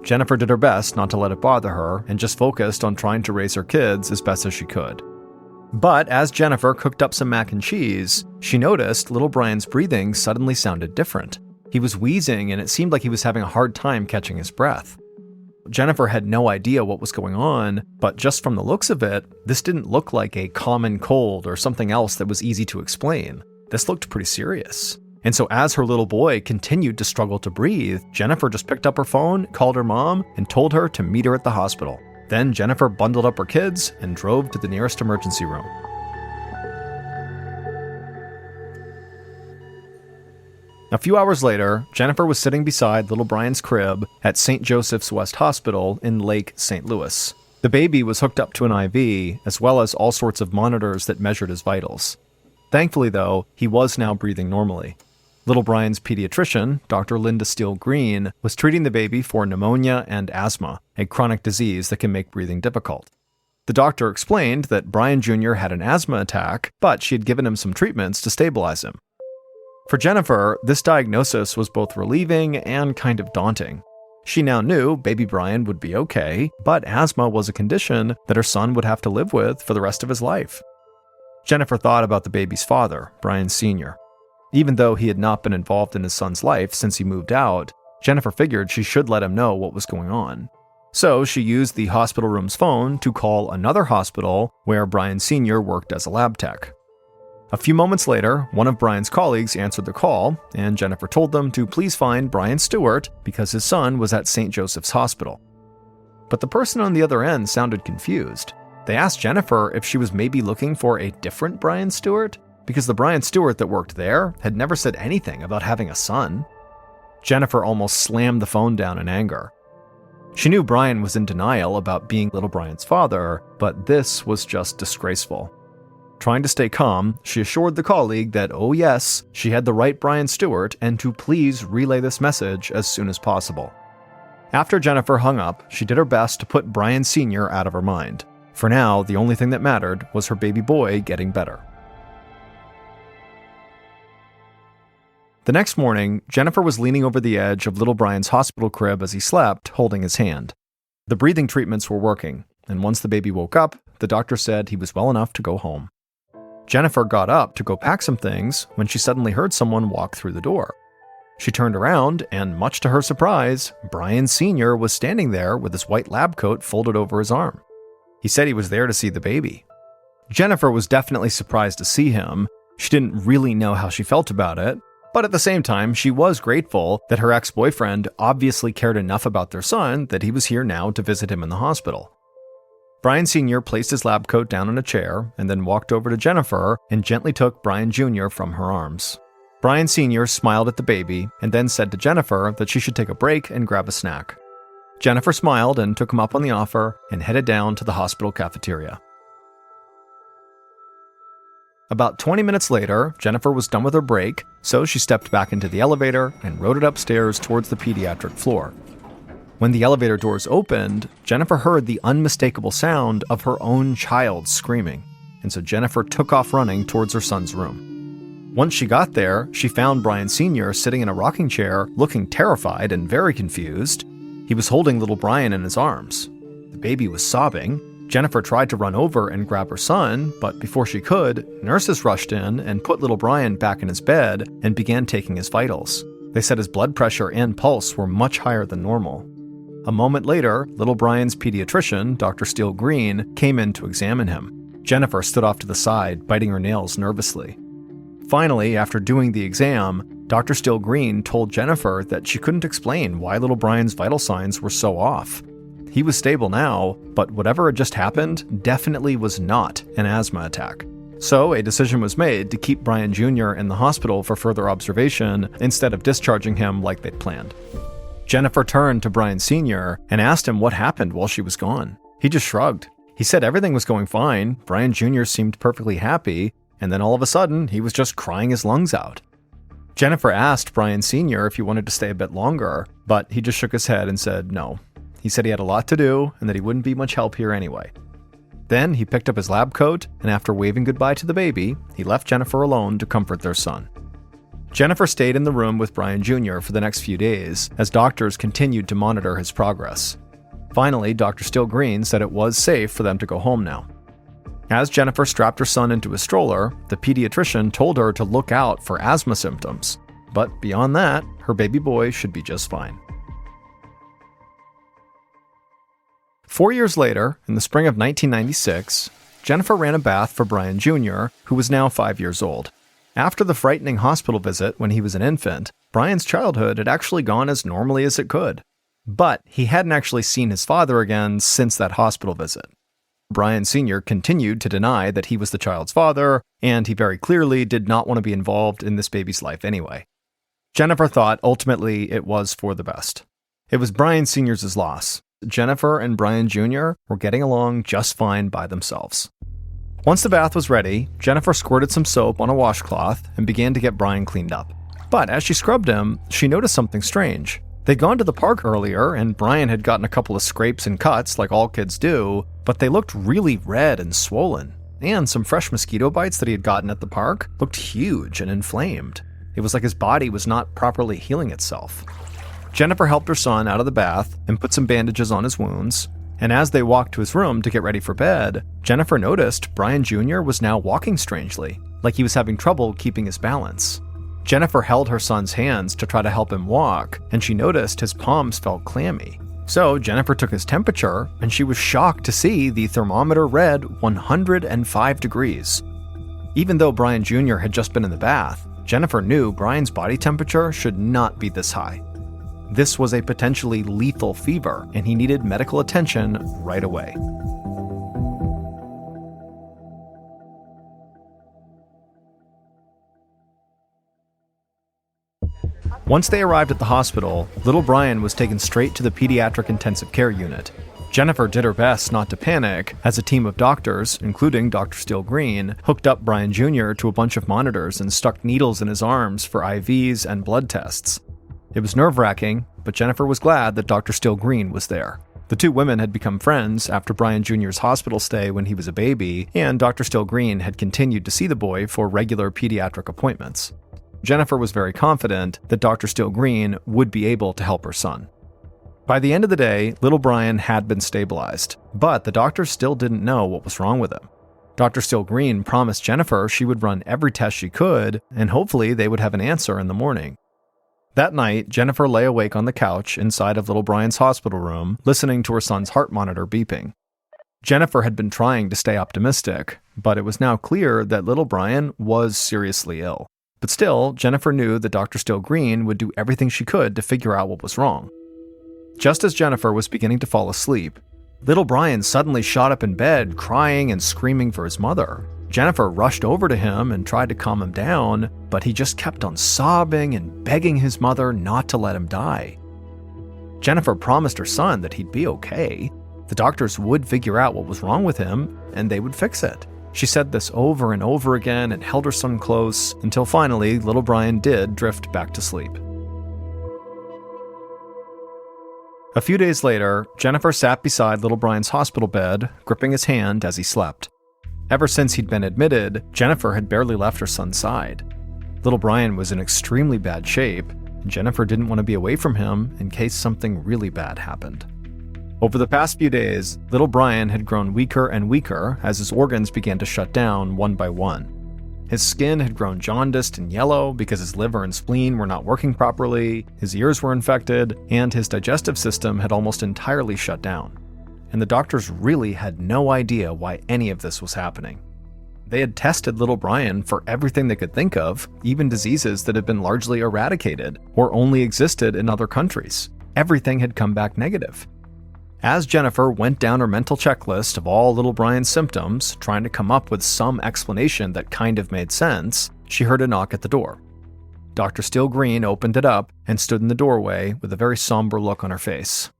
Jennifer did her best not to let it bother her and just focused on trying to raise her kids as best as she could. But as Jennifer cooked up some mac and cheese, she noticed little Brian's breathing suddenly sounded different. He was wheezing and it seemed like he was having a hard time catching his breath. Jennifer had no idea what was going on, but just from the looks of it, this didn't look like a common cold or something else that was easy to explain. This looked pretty serious. And so as her little boy continued to struggle to breathe, Jennifer just picked up her phone, called her mom, and told her to meet her at the hospital. Then Jennifer bundled up her kids and drove to the nearest emergency room. A few hours later, Jennifer was sitting beside little Brian's crib at St. Joseph's West Hospital in Lake St. Louis. The baby was hooked up to an IV, as well as all sorts of monitors that measured his vitals. Thankfully, though, he was now breathing normally. Little Brian's pediatrician, Dr. Linda Steele Green, was treating the baby for pneumonia and asthma, a chronic disease that can make breathing difficult. The doctor explained that Brian Jr. had an asthma attack, but she had given him some treatments to stabilize him. For Jennifer, this diagnosis was both relieving and kind of daunting. She now knew baby Brian would be okay, but asthma was a condition that her son would have to live with for the rest of his life. Jennifer thought about the baby's father, Brian Sr. Even though he had not been involved in his son's life since he moved out, Jennifer figured she should let him know what was going on. So she used the hospital room's phone to call another hospital where Brian Sr. worked as a lab tech. A few moments later, one of Brian's colleagues answered the call, and Jennifer told them to please find Brian Stewart because his son was at St. Joseph's Hospital. But the person on the other end sounded confused. They asked Jennifer if she was maybe looking for a different Brian Stewart, because the Brian Stewart that worked there had never said anything about having a son. Jennifer almost slammed the phone down in anger. She knew Brian was in denial about being little Brian's father, but this was just disgraceful. Trying to stay calm, she assured the colleague that, oh yes, she had the right Brian Stewart and to please relay this message as soon as possible. After Jennifer hung up, she did her best to put Brian Sr. out of her mind. For now, the only thing that mattered was her baby boy getting better. The next morning, Jennifer was leaning over the edge of little Brian's hospital crib as he slept, holding his hand. The breathing treatments were working, and once the baby woke up, the doctor said he was well enough to go home. Jennifer got up to go pack some things when she suddenly heard someone walk through the door. She turned around, and much to her surprise, Brian Sr. was standing there with his white lab coat folded over his arm. He said he was there to see the baby. Jennifer was definitely surprised to see him. She didn't really know how she felt about it, but at the same time, she was grateful that her ex-boyfriend obviously cared enough about their son that he was here now to visit him in the hospital. Brian Sr. placed his lab coat down on a chair and then walked over to Jennifer and gently took Brian Jr. from her arms. Brian Sr. smiled at the baby and then said to Jennifer that she should take a break and grab a snack. Jennifer smiled and took him up on the offer and headed down to the hospital cafeteria. About 20 minutes later, Jennifer was done with her break, so she stepped back into the elevator and rode it upstairs towards the pediatric floor. When the elevator doors opened, Jennifer heard the unmistakable sound of her own child screaming, and so Jennifer took off running towards her son's room. Once she got there, she found Brian Sr. sitting in a rocking chair, looking terrified and very confused. He was holding little Brian in his arms. The baby was sobbing. Jennifer tried to run over and grab her son, but before she could, nurses rushed in and put little Brian back in his bed and began taking his vitals. They said his blood pressure and pulse were much higher than normal. A moment later, little Brian's pediatrician, Dr. Steele Green, came in to examine him. Jennifer stood off to the side, biting her nails nervously. Finally, after doing the exam, Dr. Steele Green told Jennifer that she couldn't explain why little Brian's vital signs were so off. He was stable now, but whatever had just happened definitely was not an asthma attack. So a decision was made to keep Brian Jr. in the hospital for further observation instead of discharging him like they'd planned. Jennifer turned to Brian Sr. and asked him what happened while she was gone. He just shrugged. He said everything was going fine, Brian Jr. seemed perfectly happy, and then all of a sudden, he was just crying his lungs out. Jennifer asked Brian Sr. if he wanted to stay a bit longer, but he just shook his head and said no. He said he had a lot to do and that he wouldn't be much help here anyway. Then he picked up his lab coat, and after waving goodbye to the baby, he left Jennifer alone to comfort their son. Jennifer stayed in the room with Brian Jr. for the next few days as doctors continued to monitor his progress. Finally, Dr. Steele Green said it was safe for them to go home now. As Jennifer strapped her son into a stroller, the pediatrician told her to look out for asthma symptoms. But beyond that, her baby boy should be just fine. 4 years later, in the spring of 1996, Jennifer ran a bath for Brian Jr., who was now 5 years old. After the frightening hospital visit when he was an infant, Brian's childhood had actually gone as normally as it could. But he hadn't actually seen his father again since that hospital visit. Brian Sr. continued to deny that he was the child's father, and he very clearly did not want to be involved in this baby's life anyway. Jennifer thought ultimately it was for the best. It was Brian Sr.'s loss. Jennifer and Brian Jr. were getting along just fine by themselves. Once the bath was ready, Jennifer squirted some soap on a washcloth and began to get Brian cleaned up. But as she scrubbed him, she noticed something strange. They'd gone to the park earlier, and Brian had gotten a couple of scrapes and cuts like all kids do, but they looked really red and swollen. And some fresh mosquito bites that he had gotten at the park looked huge and inflamed. It was like his body was not properly healing itself. Jennifer helped her son out of the bath and put some bandages on his wounds, and as they walked to his room to get ready for bed, Jennifer noticed Brian Jr. was now walking strangely, like he was having trouble keeping his balance. Jennifer held her son's hands to try to help him walk, and she noticed his palms felt clammy. So Jennifer took his temperature, and she was shocked to see the thermometer read 105 degrees. Even though Brian Jr. had just been in the bath, Jennifer knew Brian's body temperature should not be this high. This was a potentially lethal fever, and he needed medical attention right away. Once they arrived at the hospital, little Brian was taken straight to the pediatric intensive care unit. Jennifer did her best not to panic as a team of doctors, including Dr. Steele Green, hooked up Brian Jr. to a bunch of monitors and stuck needles in his arms for IVs and blood tests. It was nerve-wracking, but Jennifer was glad that Dr. Steele Green was there. The two women had become friends after Brian Jr.'s hospital stay when he was a baby, and Dr. Steele Green had continued to see the boy for regular pediatric appointments. Jennifer was very confident that Dr. Steele Green would be able to help her son. By the end of the day, little Brian had been stabilized, but the doctors still didn't know what was wrong with him. Dr. Steele Green promised Jennifer she would run every test she could, and hopefully they would have an answer in the morning. That night, Jennifer lay awake on the couch inside of little Brian's hospital room, listening to her son's heart monitor beeping. Jennifer had been trying to stay optimistic, but it was now clear that little Brian was seriously ill. But still, Jennifer knew that Dr. Steele Green would do everything she could to figure out what was wrong. Just as Jennifer was beginning to fall asleep, little Brian suddenly shot up in bed, crying and screaming for his mother. Jennifer rushed over to him and tried to calm him down, but he just kept on sobbing and begging his mother not to let him die. Jennifer promised her son that he'd be okay. The doctors would figure out what was wrong with him, and they would fix it. She said this over and over again and held her son close until finally little Brian did drift back to sleep. A few days later, Jennifer sat beside little Brian's hospital bed, gripping his hand as he slept. Ever since he'd been admitted, Jennifer had barely left her son's side. Little Brian was in extremely bad shape, and Jennifer didn't want to be away from him in case something really bad happened. Over the past few days, little Brian had grown weaker and weaker as his organs began to shut down one by one. His skin had grown jaundiced and yellow because his liver and spleen were not working properly, his ears were infected, and his digestive system had almost entirely shut down. And the doctors really had no idea why any of this was happening. They had tested little Brian for everything they could think of, even diseases that had been largely eradicated or only existed in other countries. Everything had come back negative. As Jennifer went down her mental checklist of all little Brian's symptoms, trying to come up with some explanation that kind of made sense, she heard a knock at the door. Dr. Steele Green opened it up and stood in the doorway with a very somber look on her face.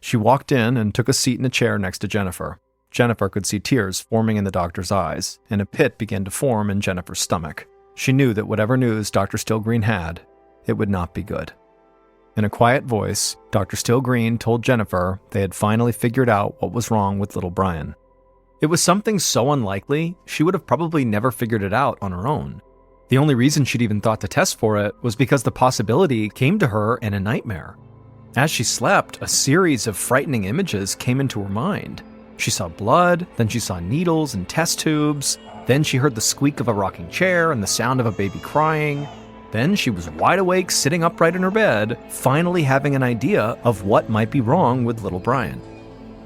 She walked in and took a seat in a chair next to Jennifer. Jennifer could see tears forming in the doctor's eyes, and a pit began to form in Jennifer's stomach. She knew that whatever news Dr. Steele Green had, it would not be good. In a quiet voice, Dr. Steele Green told Jennifer they had finally figured out what was wrong with little Brian. It was something so unlikely, she would have probably never figured it out on her own. The only reason she'd even thought to test for it was because the possibility came to her in a nightmare. As she slept, a series of frightening images came into her mind. She saw blood, then she saw needles and test tubes, then she heard the squeak of a rocking chair and the sound of a baby crying. Then she was wide awake, sitting upright in her bed, finally having an idea of what might be wrong with little Brian.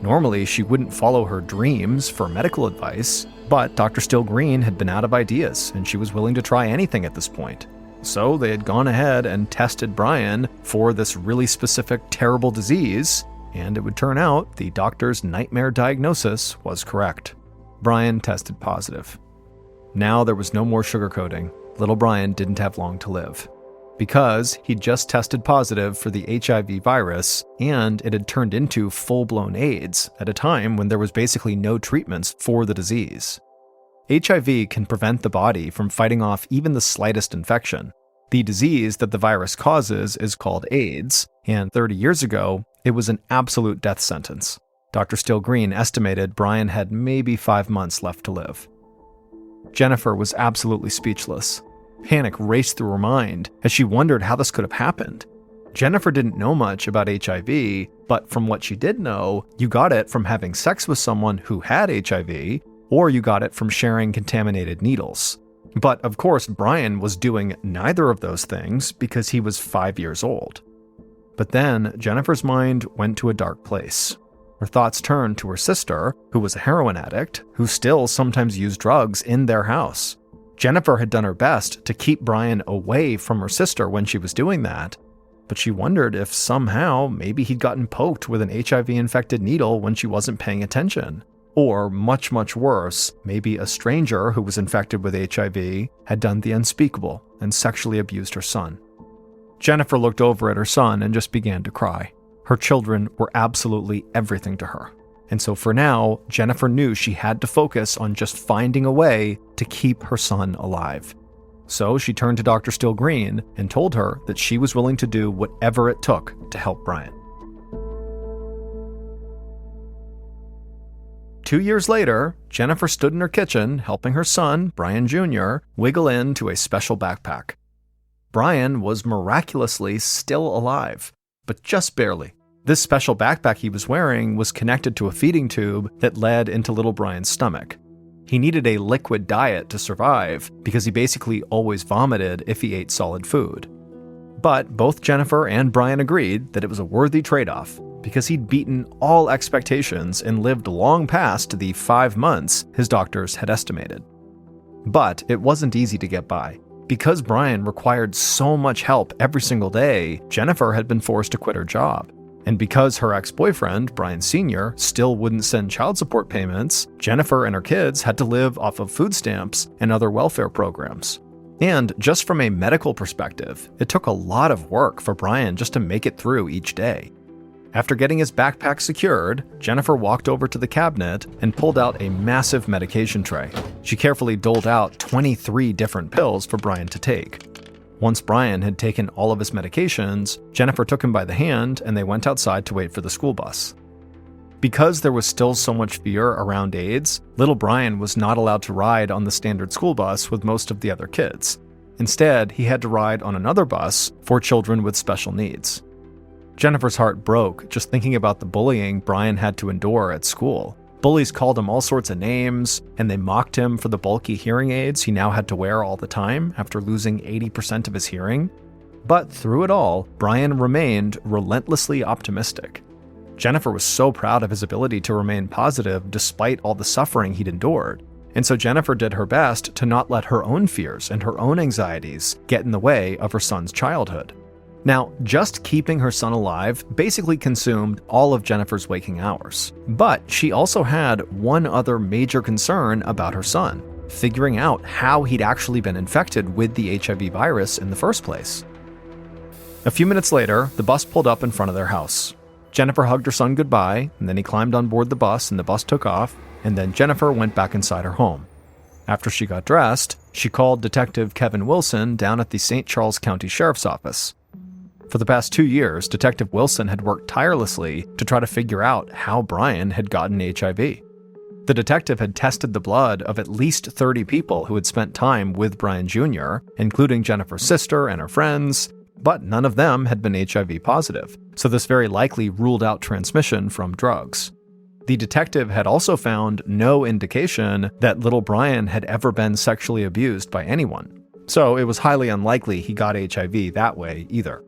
Normally, she wouldn't follow her dreams for medical advice, but Dr. Steele Green had been out of ideas, and she was willing to try anything at this point. So they had gone ahead and tested Brian for this really specific, terrible disease, and it would turn out the doctor's nightmare diagnosis was correct. Brian tested positive. Now there was no more sugarcoating. Little Brian didn't have long to live. Because he'd just tested positive for the HIV virus, and it had turned into full-blown AIDS at a time when there was basically no treatments for the disease. HIV can prevent the body from fighting off even the slightest infection. The disease that the virus causes is called AIDS, and 30 years ago, it was an absolute death sentence. Dr. Steele Green estimated Brian had maybe 5 months left to live. Jennifer was absolutely speechless. Panic raced through her mind as she wondered how this could have happened. Jennifer didn't know much about HIV, but from what she did know, you got it from having sex with someone who had HIV, or you got it from sharing contaminated needles. But of course, Brian was doing neither of those things because he was 5 years old. But then Jennifer's mind went to a dark place. Her thoughts turned to her sister, who was a heroin addict, who still sometimes used drugs in their house. Jennifer had done her best to keep Brian away from her sister when she was doing that, but she wondered if somehow maybe he'd gotten poked with an HIV-infected needle when she wasn't paying attention. Or, much, much worse, maybe a stranger who was infected with HIV had done the unspeakable and sexually abused her son. Jennifer looked over at her son and just began to cry. Her children were absolutely everything to her. And so for now, Jennifer knew she had to focus on just finding a way to keep her son alive. So she turned to Dr. Still Green and told her that she was willing to do whatever it took to help Brian. 2 years later, Jennifer stood in her kitchen helping her son, Brian Jr., wiggle into a special backpack. Brian was miraculously still alive, but just barely. This special backpack he was wearing was connected to a feeding tube that led into little Brian's stomach. He needed a liquid diet to survive because he basically always vomited if he ate solid food. But both Jennifer and Brian agreed that it was a worthy trade-off because he'd beaten all expectations and lived long past the 5 months his doctors had estimated. But it wasn't easy to get by. Because Brian required so much help every single day, Jennifer had been forced to quit her job. And because her ex-boyfriend, Brian Sr., still wouldn't send child support payments, Jennifer and her kids had to live off of food stamps and other welfare programs. And just from a medical perspective, it took a lot of work for Brian just to make it through each day. After getting his backpack secured, Jennifer walked over to the cabinet and pulled out a massive medication tray. She carefully doled out 23 different pills for Brian to take. Once Brian had taken all of his medications, Jennifer took him by the hand and they went outside to wait for the school bus. Because there was still so much fear around AIDS, little Brian was not allowed to ride on the standard school bus with most of the other kids. Instead, he had to ride on another bus for children with special needs. Jennifer's heart broke just thinking about the bullying Brian had to endure at school. Bullies called him all sorts of names, and they mocked him for the bulky hearing aids he now had to wear all the time after losing 80% of his hearing. But through it all, Brian remained relentlessly optimistic. Jennifer was so proud of his ability to remain positive despite all the suffering he'd endured. And so Jennifer did her best to not let her own fears and her own anxieties get in the way of her son's childhood. Now, just keeping her son alive basically consumed all of Jennifer's waking hours. But she also had one other major concern about her son, figuring out how he'd actually been infected with the HIV virus in the first place. A few minutes later, the bus pulled up in front of their house. Jennifer hugged her son goodbye, and then he climbed on board the bus and the bus took off, and then Jennifer went back inside her home. After she got dressed, she called Detective Kevin Wilson down at the St. Charles County Sheriff's Office. For the past 2 years, Detective Wilson had worked tirelessly to try to figure out how Brian had gotten HIV. The detective had tested the blood of at least 30 people who had spent time with Brian Jr., including Jennifer's sister and her friends, but none of them had been HIV positive, so this very likely ruled out transmission from drugs. The detective had also found no indication that little Brian had ever been sexually abused by anyone, so it was highly unlikely he got HIV that way either.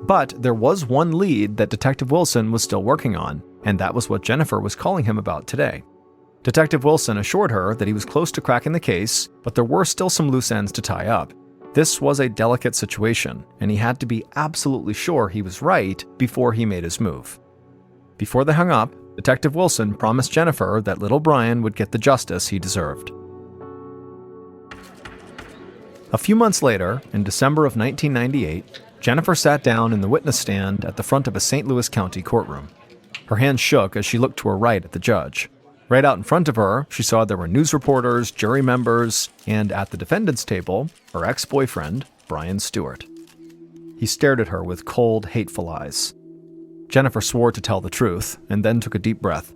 But there was one lead that Detective Wilson was still working on, and that was what Jennifer was calling him about today. Detective Wilson assured her that he was close to cracking the case, but there were still some loose ends to tie up. This was a delicate situation, and he had to be absolutely sure he was right before he made his move. Before they hung up, Detective Wilson promised Jennifer that little Brian would get the justice he deserved. A few months later, in December of 1998, Jennifer sat down in the witness stand at the front of a St. Louis County courtroom. Her hands shook as she looked to her right at the judge. Right out in front of her, she saw there were news reporters, jury members, and at the defendant's table, her ex-boyfriend, Brian Stewart. He stared at her with cold, hateful eyes. Jennifer swore to tell the truth, and then took a deep breath.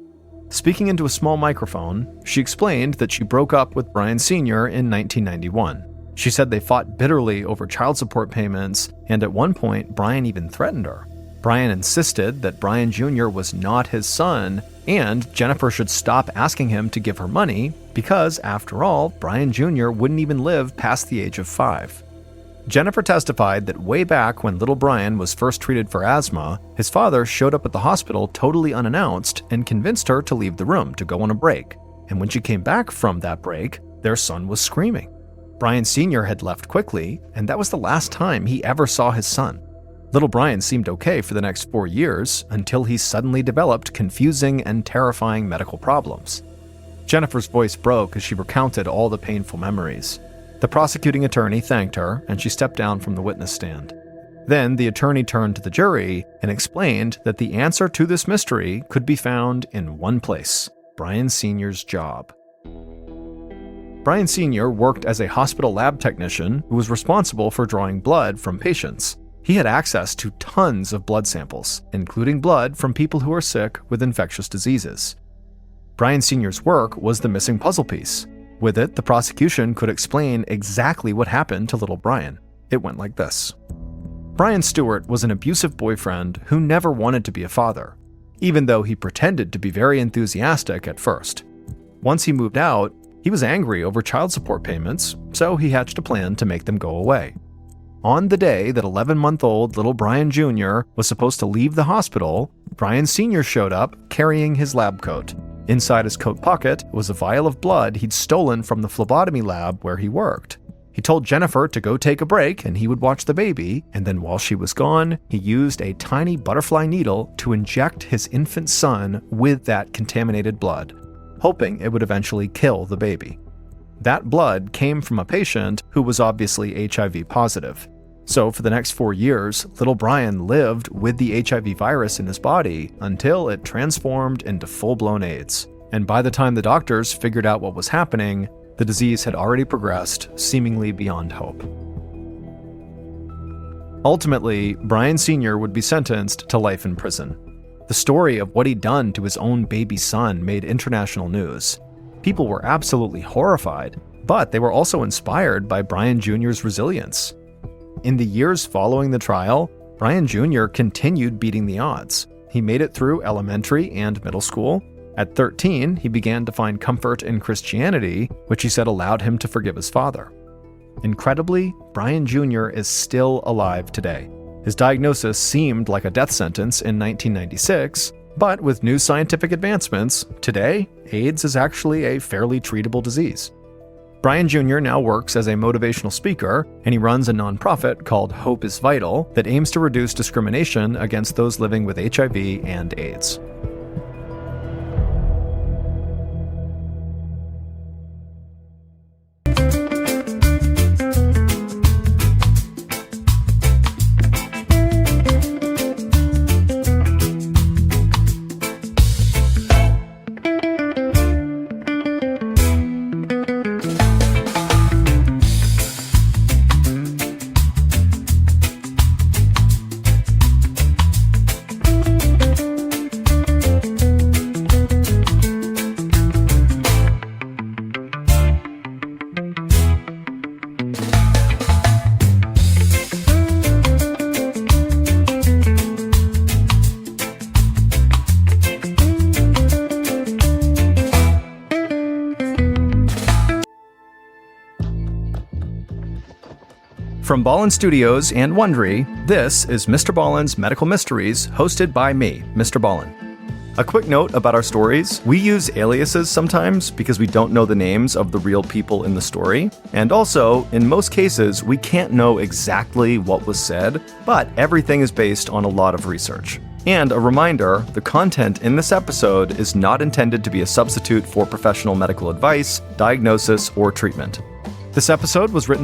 Speaking into a small microphone, she explained that she broke up with Brian Sr. in 1991. She said they fought bitterly over child support payments, and at one point, Brian even threatened her. Brian insisted that Brian Jr. was not his son, and Jennifer should stop asking him to give her money because, after all, Brian Jr. wouldn't even live past the age of 5. Jennifer testified that way back when little Brian was first treated for asthma, his father showed up at the hospital totally unannounced and convinced her to leave the room to go on a break. And when she came back from that break, their son was screaming. Brian Sr. had left quickly, and that was the last time he ever saw his son. Little Brian seemed okay for the next 4 years until he suddenly developed confusing and terrifying medical problems. Jennifer's voice broke as she recounted all the painful memories. The prosecuting attorney thanked her, and she stepped down from the witness stand. Then the attorney turned to the jury and explained that the answer to this mystery could be found in one place: Brian Sr.'s job. Brian Sr. worked as a hospital lab technician who was responsible for drawing blood from patients. He had access to tons of blood samples, including blood from people who are sick with infectious diseases. Brian Sr.'s work was the missing puzzle piece. With it, the prosecution could explain exactly what happened to little Brian. It went like this. Brian Stewart was an abusive boyfriend who never wanted to be a father, even though he pretended to be very enthusiastic at first. Once he moved out, he was angry over child support payments, so he hatched a plan to make them go away. On the day that 11-month-old little Brian Jr. was supposed to leave the hospital, Brian Sr. showed up carrying his lab coat. Inside his coat pocket was a vial of blood he'd stolen from the phlebotomy lab where he worked. He told Jennifer to go take a break and he would watch the baby, and then while she was gone, he used a tiny butterfly needle to inject his infant son with that contaminated blood, hoping it would eventually kill the baby. That blood came from a patient who was obviously HIV positive. So for the next 4 years, little Brian lived with the HIV virus in his body until it transformed into full-blown AIDS. And by the time the doctors figured out what was happening, the disease had already progressed, seemingly beyond hope. Ultimately, Brian Sr. would be sentenced to life in prison. The story of what he'd done to his own baby son made international news. People were absolutely horrified, but they were also inspired by Brian Jr.'s resilience. In the years following the trial, Brian Jr. continued beating the odds. He made it through elementary and middle school. At 13, he began to find comfort in Christianity, which he said allowed him to forgive his father. Incredibly, Brian Jr. is still alive today. His diagnosis seemed like a death sentence in 1996, but with new scientific advancements, today, AIDS is actually a fairly treatable disease. Brian Jr. now works as a motivational speaker, and he runs a nonprofit called Hope is Vital that aims to reduce discrimination against those living with HIV and AIDS. From Ballen Studios and Wondery, this is MrBallen's Medical Mysteries, hosted by me, MrBallen. A quick note about our stories: we use aliases sometimes because we don't know the names of the real people in the story, and also, in most cases, we can't know exactly what was said, but everything is based on a lot of research. And a reminder, the content in this episode is not intended to be a substitute for professional medical advice, diagnosis, or treatment. This episode was written by